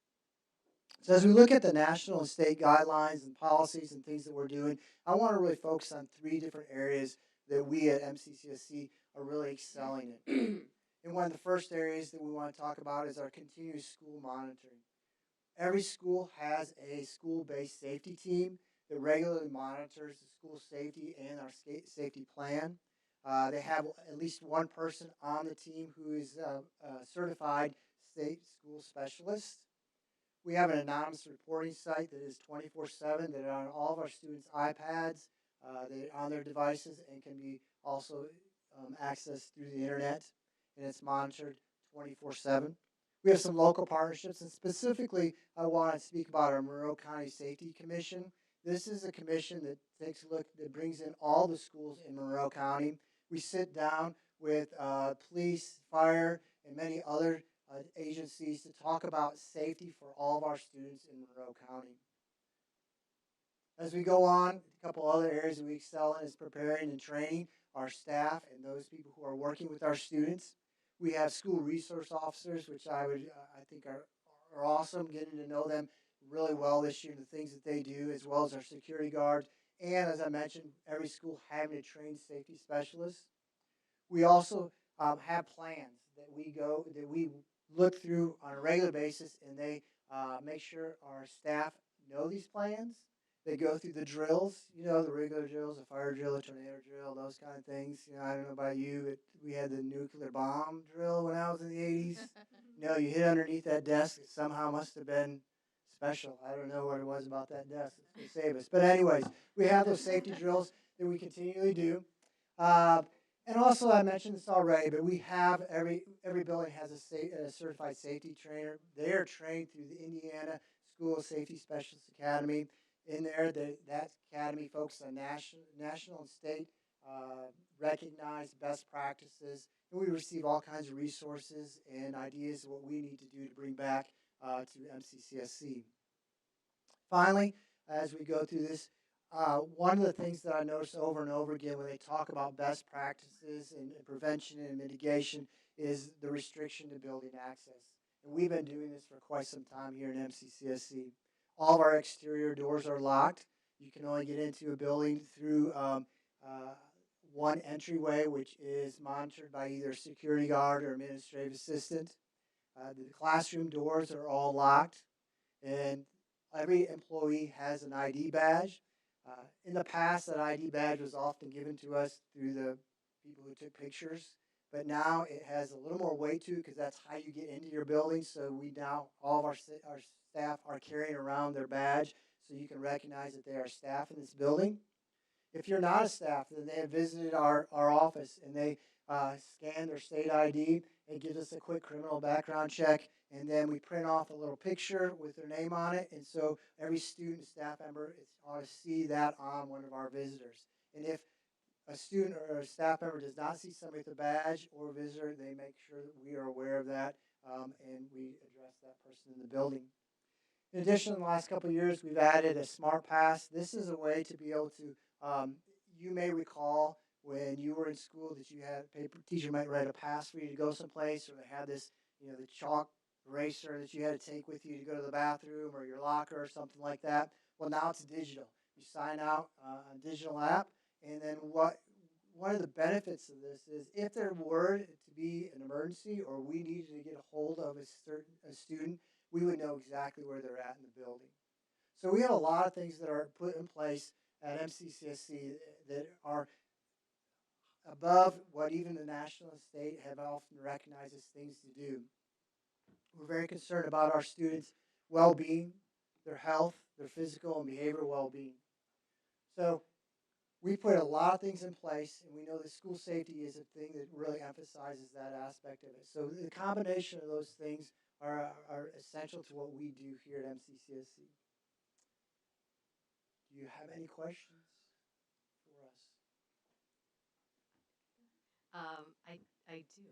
So as we look at the national and state guidelines and policies and things that we're doing, I want to really focus on three different areas that we at MCCSC are really excelling in. And one of the first areas that we want to talk about is our continuous school monitoring. Every school has a school-based safety team that regularly monitors the school safety and our safety plan. They have at least one person on the team who is a certified state school specialist. We have an anonymous reporting site that is 24/7 that are on all of our students' iPads, they're on their devices and can be also accessed through the internet, and it's monitored 24/7. We have some local partnerships, and specifically, I want to speak about our Monroe County Safety Commission. This is a commission that takes a look, that brings in all the schools in Monroe County. We sit down with police, fire, and many other agencies to talk about safety for all of our students in Monroe County. As we go on, a couple other areas that we excel in is preparing and training our staff and those people who are working with our students. We have school resource officers, which I think are awesome, getting to know them really well this year, the things that they do, as well as our security guards. And as I mentioned, every school having a trained safety specialist. We also have plans that we look through on a regular basis, and they make sure our staff know these plans. They go through the drills, the regular drills, the fire drill, the tornado drill, those kind of things. I don't know about you, but we had the nuclear bomb drill when I was in the 80s. You hit underneath that desk. It somehow must have been special. I don't know what it was about that desk to save us. But anyways, we have those safety drills that we continually do. And also, I mentioned this already, but we have every building has a certified safety trainer. They are trained through the Indiana School of Safety Specialist Academy. In there, that academy focuses on national and state recognized best practices. And we receive all kinds of resources and ideas of what we need to do to bring back to MCCSC. Finally, as we go through this, one of the things that I notice over and over again when they talk about best practices and prevention and mitigation is the restriction to building access. And we've been doing this for quite some time here in MCCSC. All of our exterior doors are locked. You can only get into a building through one entryway, which is monitored by either a security guard or administrative assistant. The classroom doors are all locked, and every employee has an ID badge. In the past, that ID badge was often given to us through the people who took pictures, but now it has a little more weight to it because that's how you get into your building. So we now, all of our staff are carrying around their badge so you can recognize that they are staff in this building. If you're not a staff, then they have visited our office and they scan their state ID. It gives us a quick criminal background check, and then we print off a little picture with their name on it. And so every student, staff member, ought to see that on one of our visitors. And if a student or a staff member does not see somebody with a badge or a visitor, they make sure that we are aware of that, and we address that person in the building. In addition, in the last couple of years, we've added a smart pass. This is a way to be able to, you may recall when you were in school that you had a paper teacher might write a pass for you to go someplace, or they had this, the chalk eraser that you had to take with you to go to the bathroom or your locker or something like that. Well, now it's digital. You sign out on a digital app, and then one of the benefits of this is if there were to be an emergency or we needed to get a hold of a student, we would know exactly where they're at in the building. So we have a lot of things that are put in place at MCCSC that are above what even the national and state have often recognized as things to do. We're very concerned about our students' well-being, their health, their physical and behavioral well-being. So we put a lot of things in place, and we know that school safety is a thing that really emphasizes that aspect of it. So the combination of those things are essential to what we do here at MCCSC. Do you have any questions for us? I do.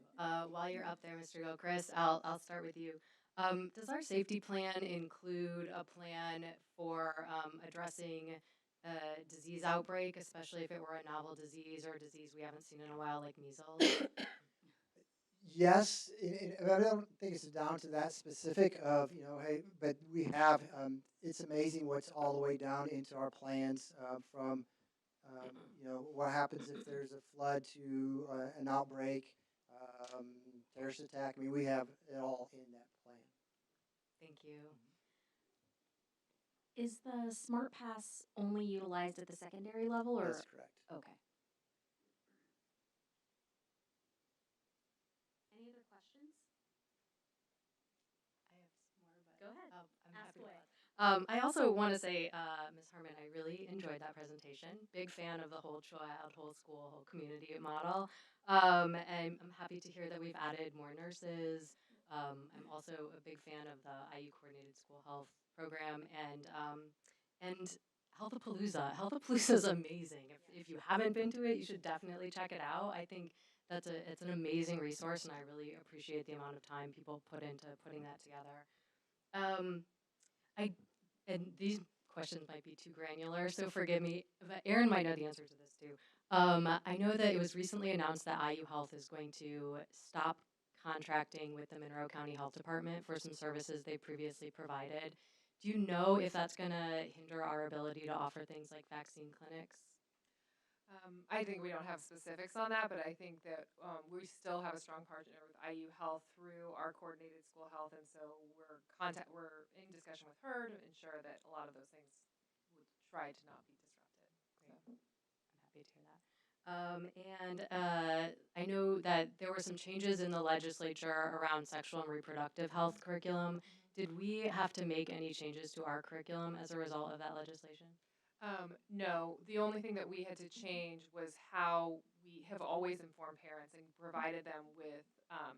While you're up there, Mr. Gilchrist, I'll start with you. Does our safety plan include a plan for addressing a disease outbreak, especially if it were a novel disease or a disease we haven't seen in a while, like measles? Yes, I don't think it's down to that specific of, hey, but we have, it's amazing what's all the way down into our plans from, what happens if there's a flood to an outbreak, terrorist attack. I mean, we have it all in that plan. Thank you. Is the Smart Pass only utilized at the secondary level, or? That's correct. Okay. Any other questions? I have some more, but Go ahead. I'm Ask happy to away. I also want to say, Ms. Harmon, I really enjoyed that presentation. Big fan of the whole child, whole school, whole community model. And I'm happy to hear that we've added more nurses. I'm also a big fan of the IU Coordinated School Health Program and Healthapalooza. Healthapalooza is amazing. If you haven't been to it, you should definitely check it out. I think it's an amazing resource, and I really appreciate the amount of time people put into putting that together. And these questions might be too granular, so forgive me. But Aaron might know the answer to this too. I know that it was recently announced that IU Health is going to stop contracting with the Monroe County Health Department for some services they previously provided. Do you know if that's going to hinder our ability to offer things like vaccine clinics? I think we don't have specifics on that, but I think that we still have a strong partner with IU Health through our coordinated school health, and so we're in discussion with her to ensure that a lot of those things would try to not be disrupted. Great. I'm happy to hear that. I know that there were some changes in the legislature around sexual and reproductive health curriculum. Did we have to make any changes to our curriculum as a result of that legislation? No, the only thing that we had to change was how we have always informed parents and provided them with,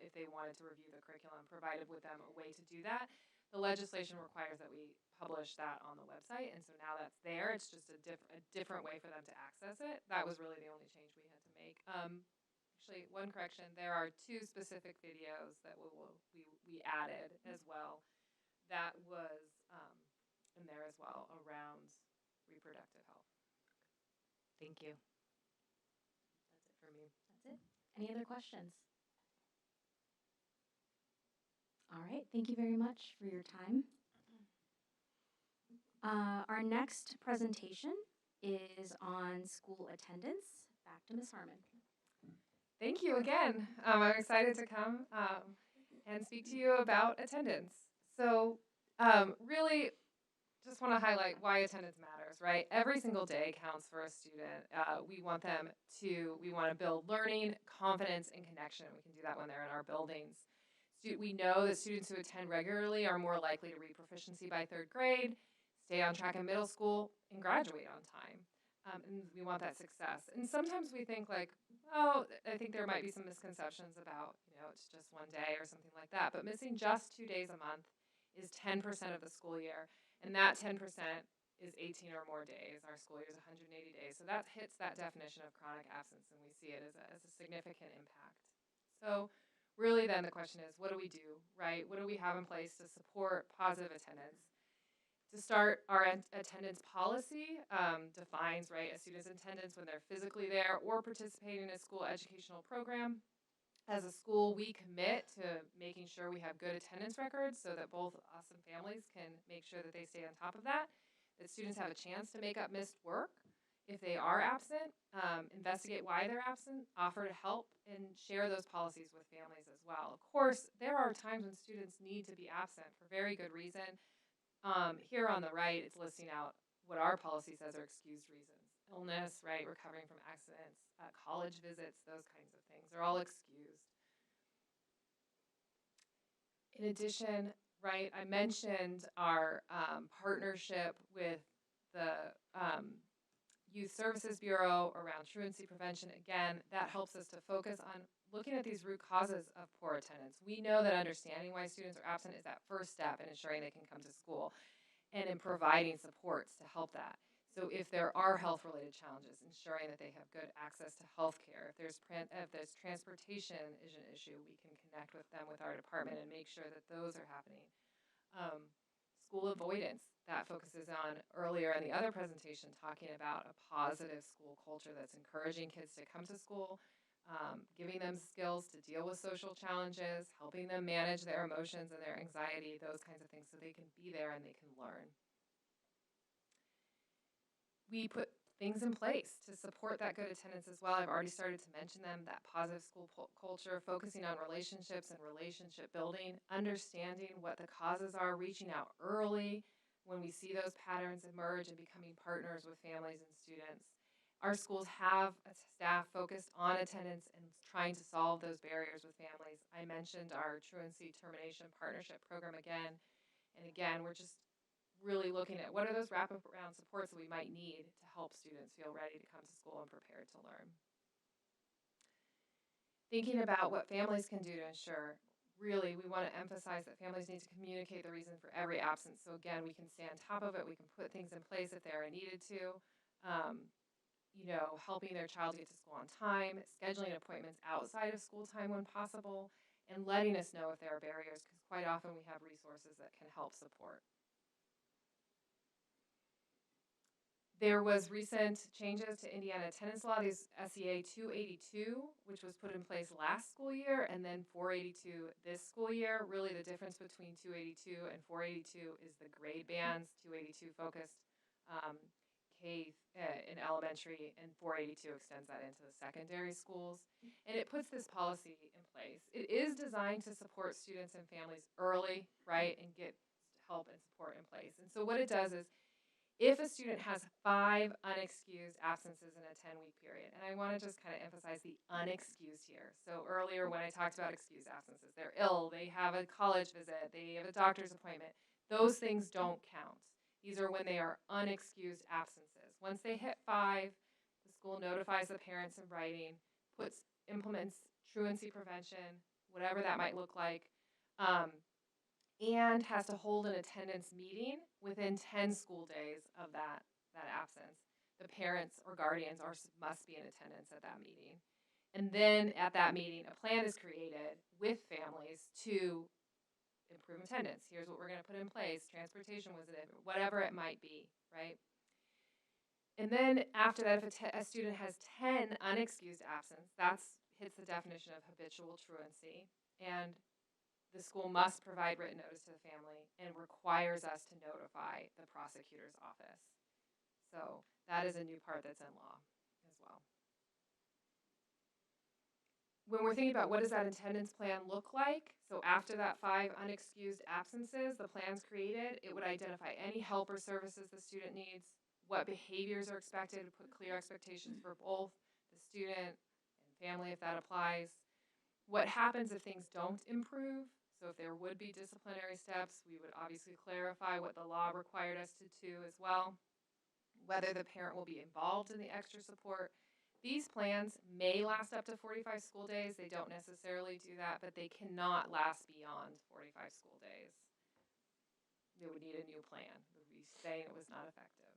if they wanted to review the curriculum, provided with them a way to do that. The legislation requires that we publish that on the website, and so now that's there. It's just a different way for them to access it. That was really the only change we had to make. Actually, one correction: there are 2 specific videos that we added as well. That was in there as well around reproductive health. Thank you. That's it for me. That's it. Any other questions? All right. Thank you very much for your time. Our next presentation is on school attendance. Back to Ms. Harmon. Thank you again. I'm excited to come and speak to you about attendance. So really just want to highlight why attendance matters, right? Every single day counts for a student. We want to build learning, confidence, and connection. We can do that when they're in our buildings. We know that students who attend regularly are more likely to reach proficiency by 3rd grade, stay on track in middle school, and graduate on time. And we want that success. And sometimes we think like, Oh, I think there might be some misconceptions about, it's just one day or something like that. But missing just 2 days a month is 10% of the school year. And that 10% is 18 or more days. Our school year is 180 days. So that hits that definition of chronic absence, and we see it as a significant impact. So really then the question is, what do we do, right? What do we have in place to support positive attendance? To start, our attendance policy defines, right, a student's attendance when they're physically there or participating in a school educational program. As a school, we commit to making sure we have good attendance records so that both us and families can make sure that they stay on top of that students have a chance to make up missed work if they are absent, investigate why they're absent, offer to help, and share those policies with families as well. Of course, there are times when students need to be absent for very good reason. Here on the right, it's listing out what our policy says are excused reasons. Illness, right, recovering from accidents, college visits, those kinds of things are all excused. In addition, right, I mentioned our partnership with the Youth Services Bureau around truancy prevention. Again, that helps us to focus on looking at these root causes of poor attendance. We know that understanding why students are absent is that first step in ensuring they can come to school and in providing supports to help that. So if there are health-related challenges, ensuring that they have good access to health care. If there's transportation is an issue, we can connect with them with our department and make sure that those are happening. School avoidance, that focuses on earlier in the other presentation, talking about a positive school culture that's encouraging kids to come to school, giving them skills to deal with social challenges, helping them manage their emotions and their anxiety, those kinds of things, so they can be there and they can learn. We put things in place to support that good attendance as well. I've already started to mention them, that positive school culture, focusing on relationships and relationship building, understanding what the causes are, reaching out early when we see those patterns emerge and becoming partners with families and students. Our schools have a staff focused on attendance and trying to solve those barriers with families. I mentioned our truancy termination partnership program again and again. We're just really looking at what are those wraparound supports that we might need to help students feel ready to come to school and prepared to learn. Thinking about what families can do to ensure, really, we want to emphasize that families need to communicate the reason for every absence. So again, we can stay on top of it. We can put things in place if they are needed to. Helping their child get to school on time, scheduling appointments outside of school time when possible, and letting us know if there are barriers, because quite often we have resources that can help support. There was recent changes to Indiana attendance law, these SEA 282, which was put in place last school year, and then 482 this school year. Really the difference between 282 and 482 is the grade bands. 282 focused K in elementary, and 482 extends that into the secondary schools. And it puts this policy in place. It is designed to support students and families early, right, and get help and support in place. And so what it does is, if a student has 5 unexcused absences in a 10-week period, and I want to just kind of emphasize the unexcused here. So earlier when I talked about excused absences, they're ill, they have a college visit, they have a doctor's appointment, those things don't count. These are when they are unexcused absences. Once they hit 5, the school notifies the parents in writing, implements truancy prevention, whatever that might look like, and has to hold an attendance meeting within 10 school days of that absence. The parents or guardians must be in attendance at that meeting. And then at that meeting, a plan is created with families to improve attendance. Here's what we're going to put in place. Transportation was it, whatever it might be, right? And then after that, if a student has 10 unexcused absence, that hits the definition of habitual truancy. And the school must provide written notice to the family and requires us to notify the prosecutor's office. So that is a new part that's in law as well. When we're thinking about what does that attendance plan look like, so after that 5 unexcused absences, the plan's created, it would identify any help or services the student needs, what behaviors are expected, put clear expectations for both the student and family if that applies. What happens if things don't improve? So if there would be disciplinary steps, we would obviously clarify what the law required us to do as well. Whether the parent will be involved in the extra support, These plans may last up to 45 school days. They don't necessarily do that, but they cannot last beyond 45 school days. They would need a new plan. Would be saying it was not effective.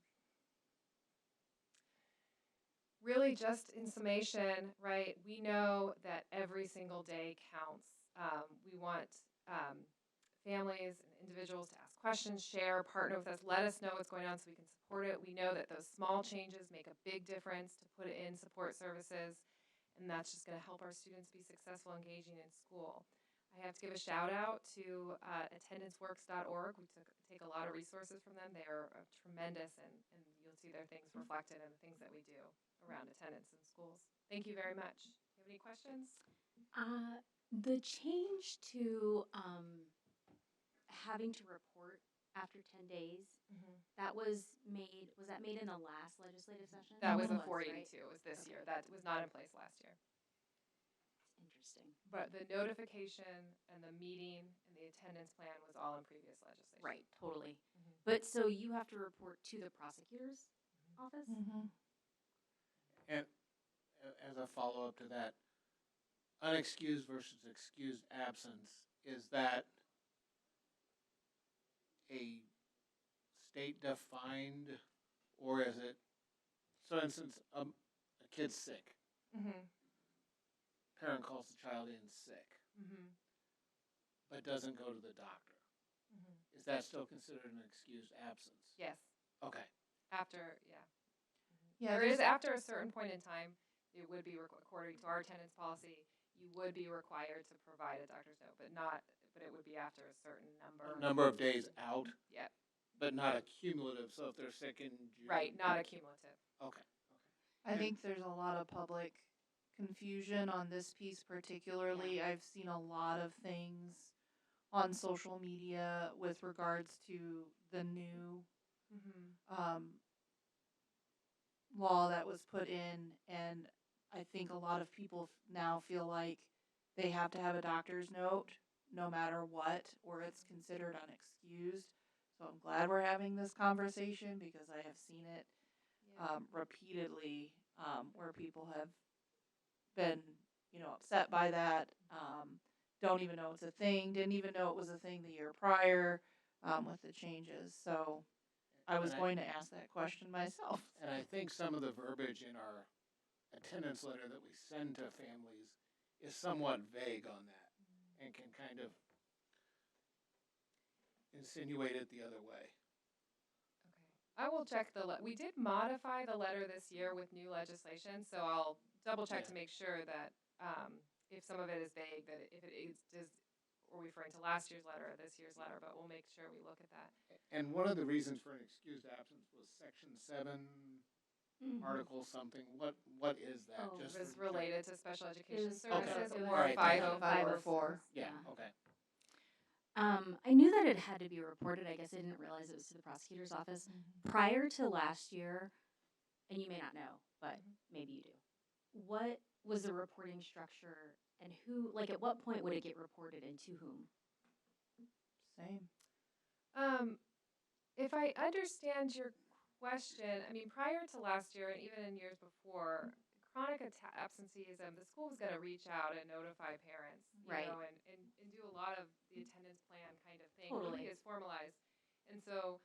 Really, just in summation, right, we know that every single day counts. We want families and individuals to ask questions, share, partner with us, let us know what's going on so we can support it. We know that those small changes make a big difference to put in support services, and that's just going to help our students be successful engaging in school. I have to give a shout out to attendanceworks.org. We take a lot of resources from them. They are tremendous, and you'll see their things reflected in the things that we do around attendance in schools. Thank you very much. Do you have any questions? The change to having to report after 10 days, that was that made in the last legislative session? That was It a 482. right? It was this Okay. year. That was not in place last year. Interesting. But the notification and the meeting and the attendance plan was all in previous legislation. Right, totally. Mhm. But so you have to report to the prosecutor's office? And as a follow-up to that, unexcused versus excused absence, is that a state-defined, or is it, so instance, a kid's sick, Mm-hmm. parent calls the child in sick, Mm-hmm. but doesn't go to the doctor, Mm-hmm. is that still considered an excused absence? Yes. Okay. After, yeah. Yeah, There there's- is, after a certain point in time, it would be, according to our attendance policy, you would be required to provide a doctor's note, but it would be after a certain number. A number of days out, Yep. but not accumulative, so if they're sick in June. Right, not accumulative. Okay. I think there's a lot of public confusion on this piece particularly. I've seen a lot of things on social media with regards to the new Mm-hmm. law that was put in, and I think a lot of people now feel like they have to have a doctor's note no matter what, or it's considered unexcused. So I'm glad we're having this conversation because I have seen it repeatedly where people have been, upset by that. Don't even know it's a thing. Didn't even know it was a thing the year prior with the changes. So I was going to ask that question myself. And I think some of the verbiage in our attendance letter that we send to families is somewhat vague on that and can kind of insinuate it the other way. Okay. I will check we did modify the letter this year with new legislation, so I'll double check Yeah. to make sure that if some of it is vague, that if it is we're referring to last year's letter or this year's letter, but we'll make sure we look at that. And one of the reasons for an excused absence was Section 7, Mm-hmm. Article something. What is that? Oh, It Just was for- related to special education was- services okay. or Right. 504. 504. Yeah. Yeah. Okay. I knew that it had to be reported. I guess I didn't realize it was to the prosecutor's office. Prior to last year, and you may not know, but maybe you do. What was the reporting structure and who, like at what point would it get reported and to whom? Same. If I understand your question, I mean, prior to last year and even in years before, chronic absenteeism, the school was going to reach out and notify parents, you Right. know, and do a lot of the attendance plan kind of thing. Totally. It wouldn't be as formalized. And so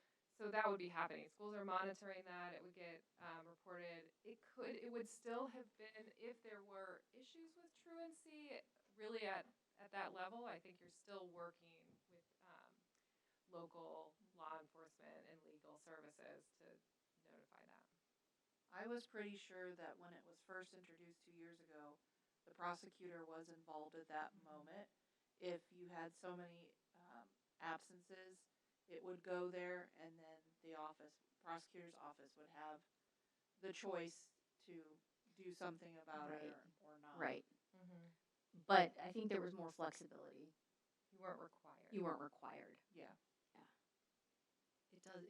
that would be happening. Schools are monitoring that. It would get reported. It would still have been, if there were issues with truancy, really at that level, I think you're still working with local law enforcement and legal services to notify that. I was pretty sure that when it was first introduced 2 years ago, the prosecutor was involved at that moment. If you had so many absences, it would go there, and then the prosecutor's office would have the choice to do something about it or not. Right. Mm-hmm. But I think there was more flexibility. You weren't required. You weren't required. Yeah.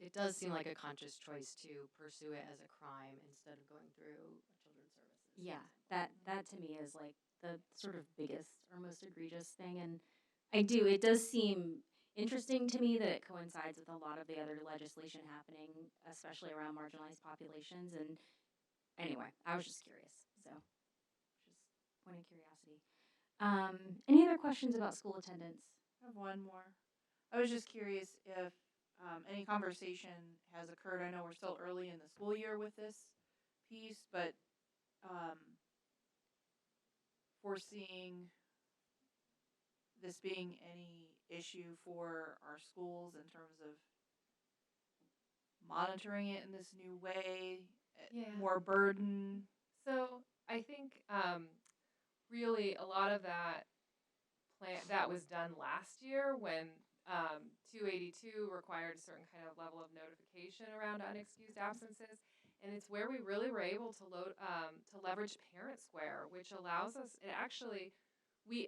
It does seem like a conscious choice to pursue it as a crime instead of going through children's services. for Yeah, example. that to me is like the sort of biggest or most egregious thing, and it does seem interesting to me that it coincides with a lot of the other legislation happening, especially around marginalized populations. And anyway, I was just curious. So, just point of curiosity. Any other questions about school attendance? I have one more. I was just curious if any conversation has occurred. I know we're still early in the school year with this piece, but foreseeing this being any issue for our schools in terms of monitoring it in this new way, Yeah. more burden. So I think really a lot of that that was done last year when 282 required a certain kind of level of notification around unexcused absences, and it's where we really were able to leverage Parent Square, which allows us. It actually, we've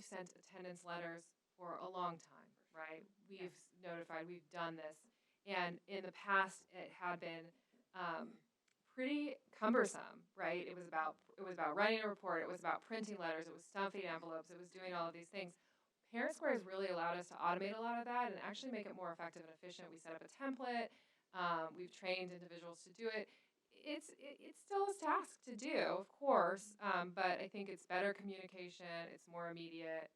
sent attendance letters for a long time, right? We've notified, we've done this, and in the past it had been pretty cumbersome, right? It was about writing a report, it was about printing letters, it was stuffing envelopes, it was doing all of these things. Parent Square has really allowed us to automate a lot of that and actually make it more effective and efficient. We set up a template. We've trained individuals to do it. It's still a task to do, of course, but I think it's better communication. It's more immediate,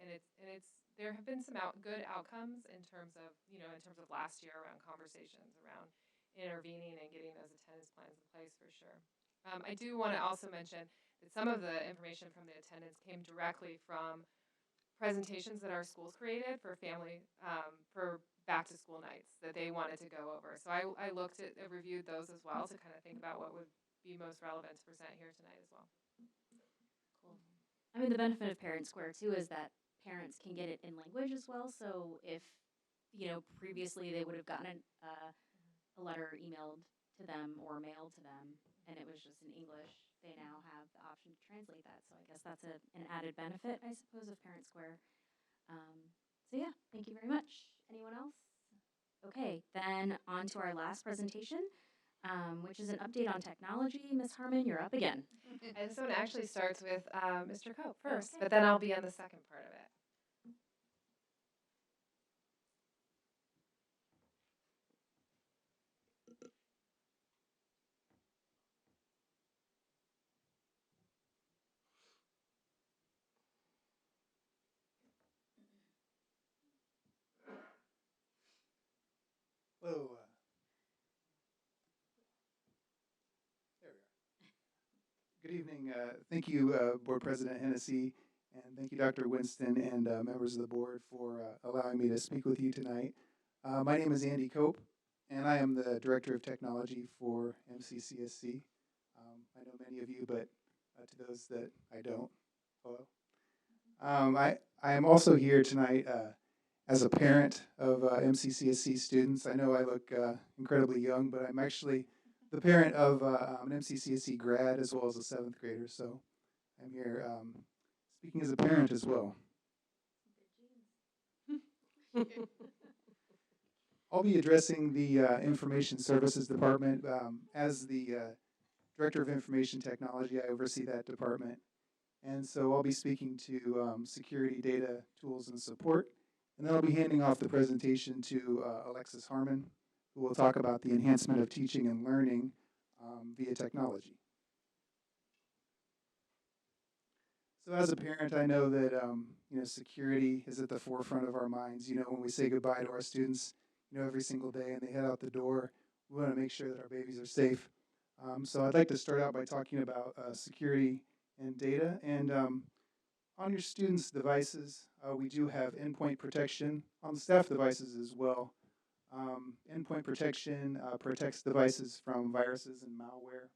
and it's there have been some good outcomes in terms of last year around conversations around intervening and getting those attendance plans in place for sure. I do want to also mention that some of the information from the attendance came directly from presentations that our schools created for family for back to school nights that they wanted to go over. So I reviewed those as well to kind of think about what would be most relevant to present here tonight as well. Cool. I mean, the benefit of Parent Square too is that parents can get it in language as well. So if previously they would have gotten a letter emailed to them or mailed to them, and it was just in English, they now have the option to translate that. So I guess that's an added benefit, I suppose, of Parent Square. So yeah, thank you very much. Anyone else? Okay, then on to our last presentation, which is an update on technology. Ms. Harmon, you're up again. And this one actually starts with Mr. Cope first, but then I'll be on the second part of it. Hello. There we are. Good evening. Thank you, Board President Hennessy, and thank you, Dr. Winston, and members of the board for allowing me to speak with you tonight. My name is Andy Cope, and I am the Director of Technology for MCCSC. I know many of you, but to those that I don't, hello. I am also here tonight as a parent of MCCSC students. I know I look incredibly young, but I'm actually the parent of an MCCSC grad as well as a 7th grader, so I'm here speaking as a parent as well. I'll be addressing the Information Services Department. As the Director of Information Technology, I oversee that department. And so I'll be speaking to security, data, tools, and support. And then I'll be handing off the presentation to Alexis Harmon, who will talk about the enhancement of teaching and learning via technology. So as a parent, I know that security is at the forefront of our minds. When we say goodbye to our students, every single day and they head out the door, we want to make sure that our babies are safe. So I'd like to start out by talking about security and data. And on your students' devices, we do have endpoint protection on the staff devices as well. Endpoint protection protects devices from viruses and malware.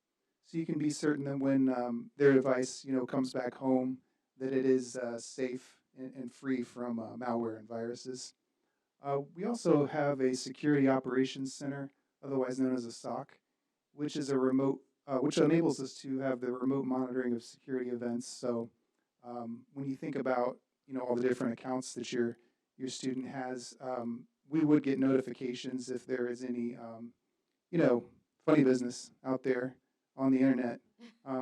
So you can be certain that when their device, comes back home, that it is safe and free from malware and viruses. We also have a Security Operations Center, otherwise known as a SOC, which is a remote, which enables us to have the remote monitoring of security events. So when you think about, all the different accounts that your student has, we would get notifications if there is any, funny business out there on the internet.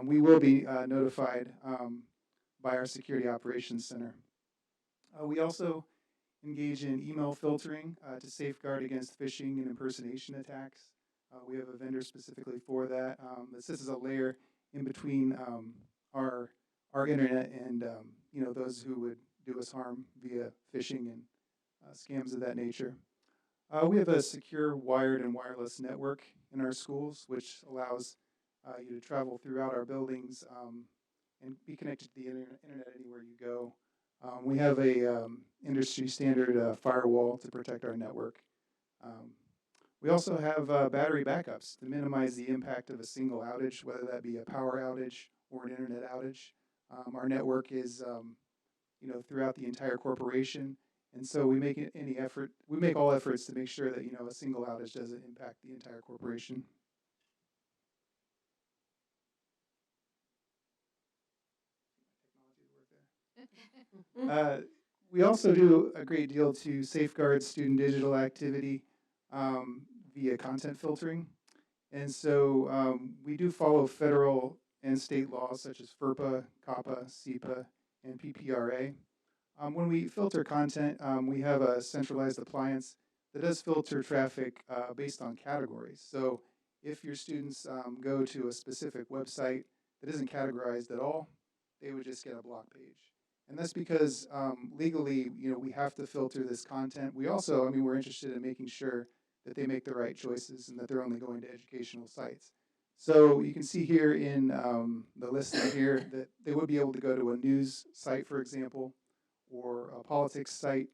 We will be notified by our Security Operations Center. We also engage in email filtering to safeguard against phishing and impersonation attacks. We have a vendor specifically for that. This is a layer in between our our internet and those who would do us harm via phishing and scams of that nature. We have a secure wired and wireless network in our schools, which allows you to travel throughout our buildings and be connected to the internet anywhere you go. We have a industry standard firewall to protect our network. Um, we also have battery backups to minimize the impact of a single outage, whether that be a power outage or an internet outage. Our network is throughout the entire corporation. And so we make all efforts to make sure that, a single outage doesn't impact the entire corporation. Uh, we also do a great deal to safeguard student digital activity via content filtering. And so we do follow federal and state laws such as FERPA, COPPA, SEPA, and PPRA. When we filter content, we have a centralized appliance that does filter traffic based on categories. So if your students go to a specific website that isn't categorized at all, they would just get a block page. And that's because legally, we have to filter this content. We also, we're interested in making sure that they make the right choices and that they're only going to educational sites. So you can see here in the listing here that they would be able to go to a news site, for example, or a politics site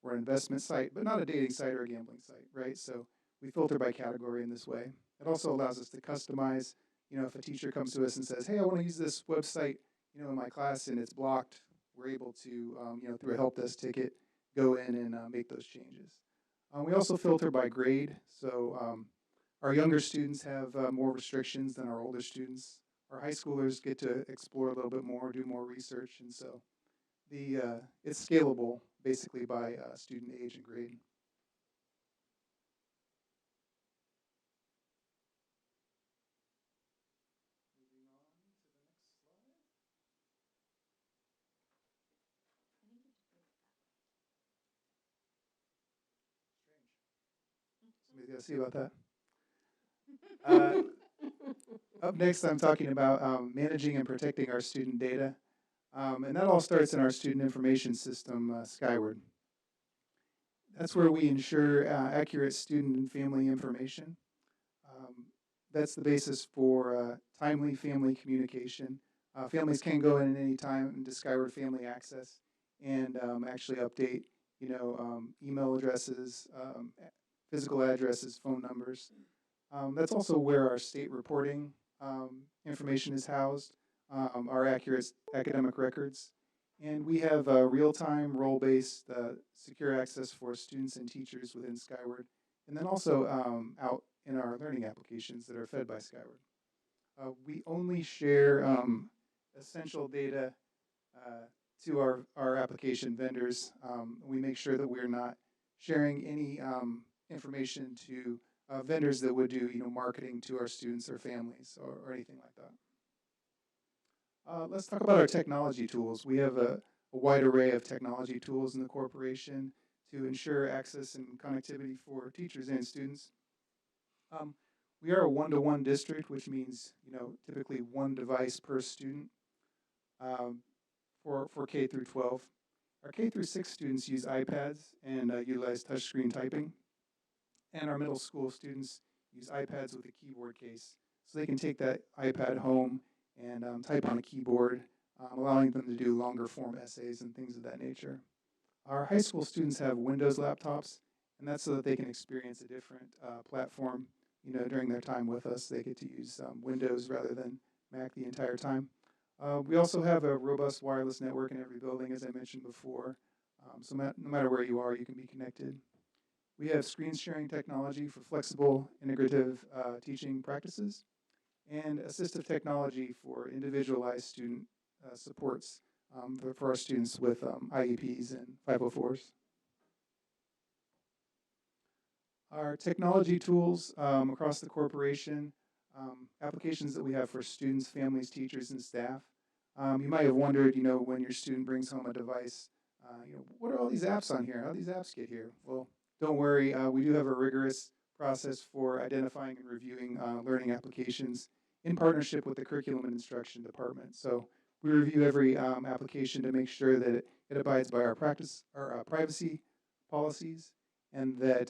or an investment site, but not a dating site or a gambling site, right? So we filter by category in this way. It also allows us to customize, if a teacher comes to us and says, hey, I want to use this website, in my class and it's blocked, we're able to, through a help desk ticket, go in and make those changes. We also filter by grade. So our younger students have more restrictions than our older students. Our high schoolers get to explore a little bit more, do more research, and so it's scalable basically by student age and grade. Moving on to the next slide. Strange. Somebody's got to see about that. Up next, I'm talking about managing and protecting our student data. And that all starts in our student information system, Skyward. That's where we ensure accurate student and family information. That's the basis for timely family communication. Families can go in at any time into Skyward Family Access and actually update, email addresses, physical addresses, phone numbers. That's also where our state reporting information is housed, our accurate academic records. And we have real-time, role-based, secure access for students and teachers within Skyward. And then also out in our learning applications that are fed by Skyward. We only share essential data to our application vendors. We make sure that we're not sharing any information to vendors that would do marketing to our students or families or anything like that. Let's talk about our technology tools. We have a wide array of technology tools in the corporation to ensure access and connectivity for teachers and students. We are a one-to-one district, which means typically one device per student for K through 12. Our K through 6 students use iPads and utilize touchscreen typing, and our middle school students use iPads with a keyboard case, so they can take that iPad home and type on a keyboard, allowing them to do longer form essays and things of that nature. Our high school students have Windows laptops, and that's so that they can experience a different platform. During their time with us, they get to use Windows rather than Mac the entire time. We also have a robust wireless network in every building, as I mentioned before. So no matter where you are, you can be connected. We have screen sharing technology for flexible, integrative teaching practices, and assistive technology for individualized student supports for our students with IEPs and 504s. Our technology tools across the corporation, applications that we have for students, families, teachers, and staff. You might have wondered, when your student brings home a device, what are all these apps on here? How do these apps get here? Well, don't worry, we do have a rigorous process for identifying and reviewing learning applications in partnership with the Curriculum and Instruction Department. So we review every application to make sure that it abides by our privacy policies, and that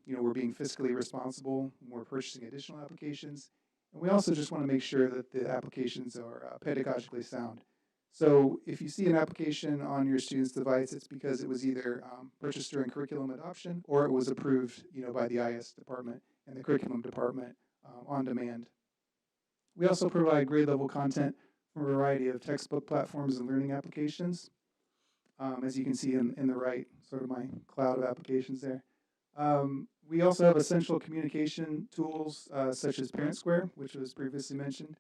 we're being fiscally responsible when we're purchasing additional applications. And we also just want to make sure that the applications are pedagogically sound. So if you see an application on your student's device, it's because it was either purchased during curriculum adoption or it was approved, by the IS department and the curriculum department on demand. We also provide grade level content from a variety of textbook platforms and learning applications. As you can see in the right, sort of my cloud of applications there. We also have essential communication tools such as Parent Square, which was previously mentioned,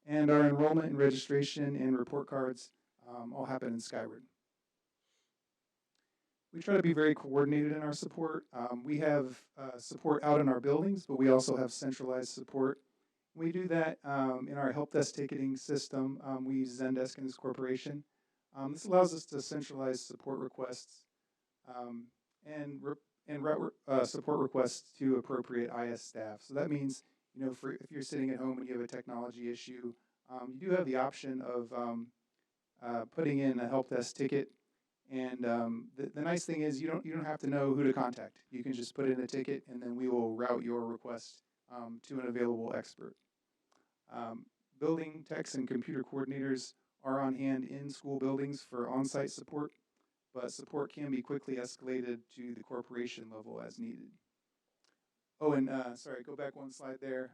and our enrollment and registration and report cards all happen in Skyward. We try to be very coordinated in our support. We have support out in our buildings, but we also have centralized support. We do that in our help desk ticketing system. We use Zendesk in this corporation. This allows us to centralize support requests and route support requests to appropriate IS staff. So that means, if you're sitting at home and you have a technology issue, you do have the option of putting in a help desk ticket. And the nice thing is you don't have to know who to contact. You can just put in a ticket, and then we will route your request to an available expert. Building techs and computer coordinators are on hand in school buildings for on-site support, but support can be quickly escalated to the corporation level as needed. Oh, and sorry, go back one slide there.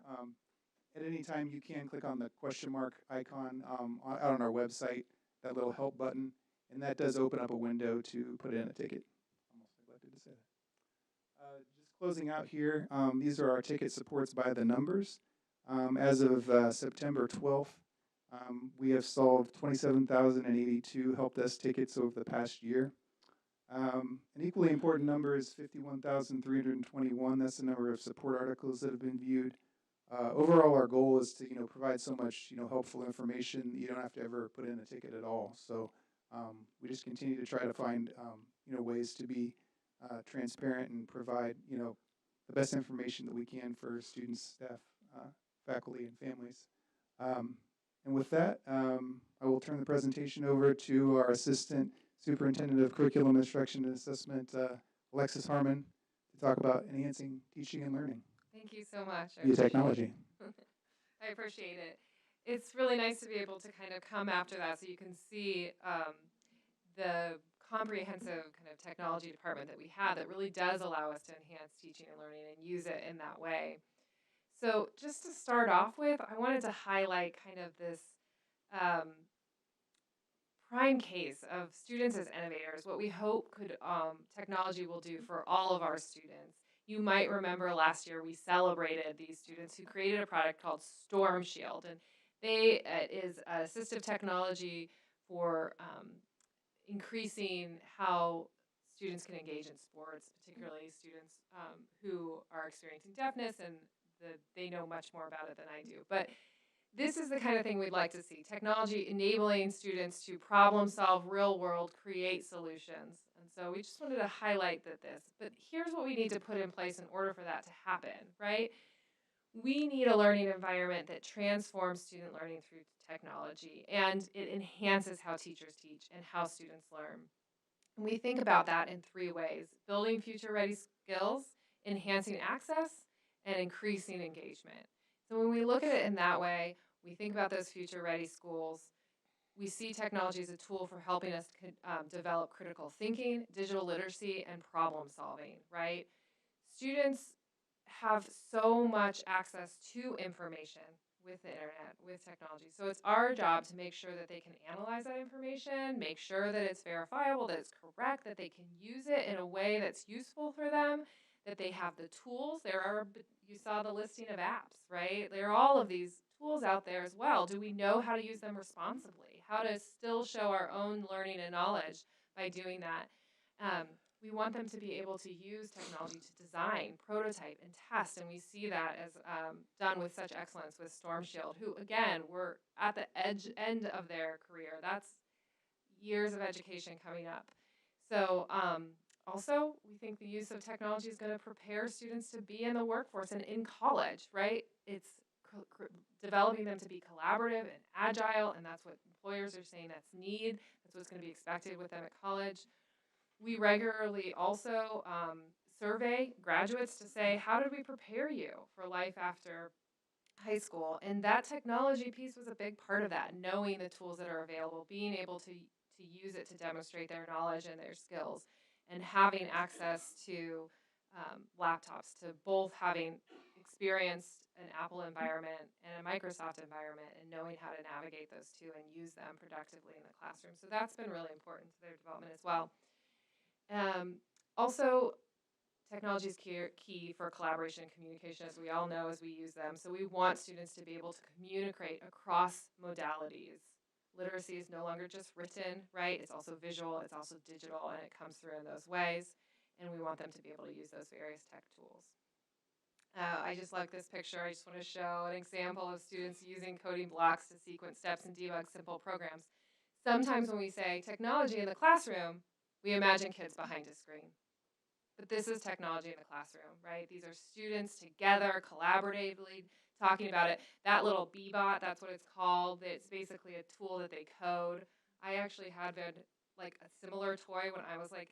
At any time, you can click on the question mark icon out on our website, that little help button, and that does open up a window to put in a ticket. Almost neglected to say that. Just closing out here, these are our ticket supports by the numbers. As of September 12th, we have solved 27,082 help desk tickets over the past year. An equally important number is 51,321. That's the number of support articles that have been viewed. Overall, our goal is to provide so much helpful information that you don't have to ever put in a ticket at all. So we just continue to try to find ways to be transparent and provide the best information that we can for students, staff, faculty, and families. And with that, I will turn the presentation over to our Assistant Superintendent of Curriculum Instruction and Assessment, Alexis Harmon, to talk about enhancing teaching and learning Thank you so much. via technology. I appreciate it. It's really nice to be able to kind of come after that so you can see the comprehensive kind of technology department that we have that really does allow us to enhance teaching and learning and use it in that way. So just to start off with, I wanted to highlight kind of this prime case of students as innovators, what we hope technology will do for all of our students. You might remember last year we celebrated these students who created a product called Storm Shield, and it is assistive technology for increasing how students can engage in sports, particularly students who are experiencing deafness, and they know much more about it than I do. But this is the kind of thing we'd like to see. Technology enabling students to problem solve, real world, create solutions. And so we just wanted to highlight but here's what we need to put in place in order for that to happen, right? We need a learning environment that transforms student learning through technology, and it enhances how teachers teach and how students learn. And we think about that in three ways: building future-ready skills, enhancing access, and increasing engagement. So when we look at it in that way, we think about those future-ready schools. We see technology as a tool for helping us develop critical thinking, digital literacy, and problem solving, right? Students have so much access to information with the internet, with technology. So it's our job to make sure that they can analyze that information, make sure that it's verifiable, that it's correct, that they can use it in a way that's useful for them, that they have the tools. You saw the listing of apps, right? There are all of these tools out there as well. Do we know how to use them responsibly? How to still show our own learning and knowledge by doing that? We want them to be able to use technology to design, prototype, and test, and we see that as done with such excellence with Storm Shield, who, again, were at the end of their career. That's years of education coming up. So also, we think the use of technology is going to prepare students to be in the workforce and in college, right? It's developing them to be collaborative and agile, and that's what employers are saying that's need. That's what's going to be expected with them at college. We regularly also survey graduates to say, how did we prepare you for life after high school? And that technology piece was a big part of that, knowing the tools that are available, being able to use it to demonstrate their knowledge and their skills, and having access to laptops, to both having experienced an Apple environment and a Microsoft environment and knowing how to navigate those two and use them productively in the classroom. So that's been really important to their development as well. Also, technology is key for collaboration and communication, as we all know as we use them. So we want students to be able to communicate across modalities. Literacy is no longer just written, right? It's also visual, it's also digital, and it comes through in those ways. And we want them to be able to use those various tech tools. I just like this picture. I just want to show an example of students using coding blocks to sequence steps and debug simple programs. Sometimes when we say technology in the classroom, we imagine kids behind a screen. But this is technology in the classroom, right? These are students together, collaboratively talking about it. That little B-bot, that's what it's called. It's basically a tool that they code. I actually had like a similar toy when I was like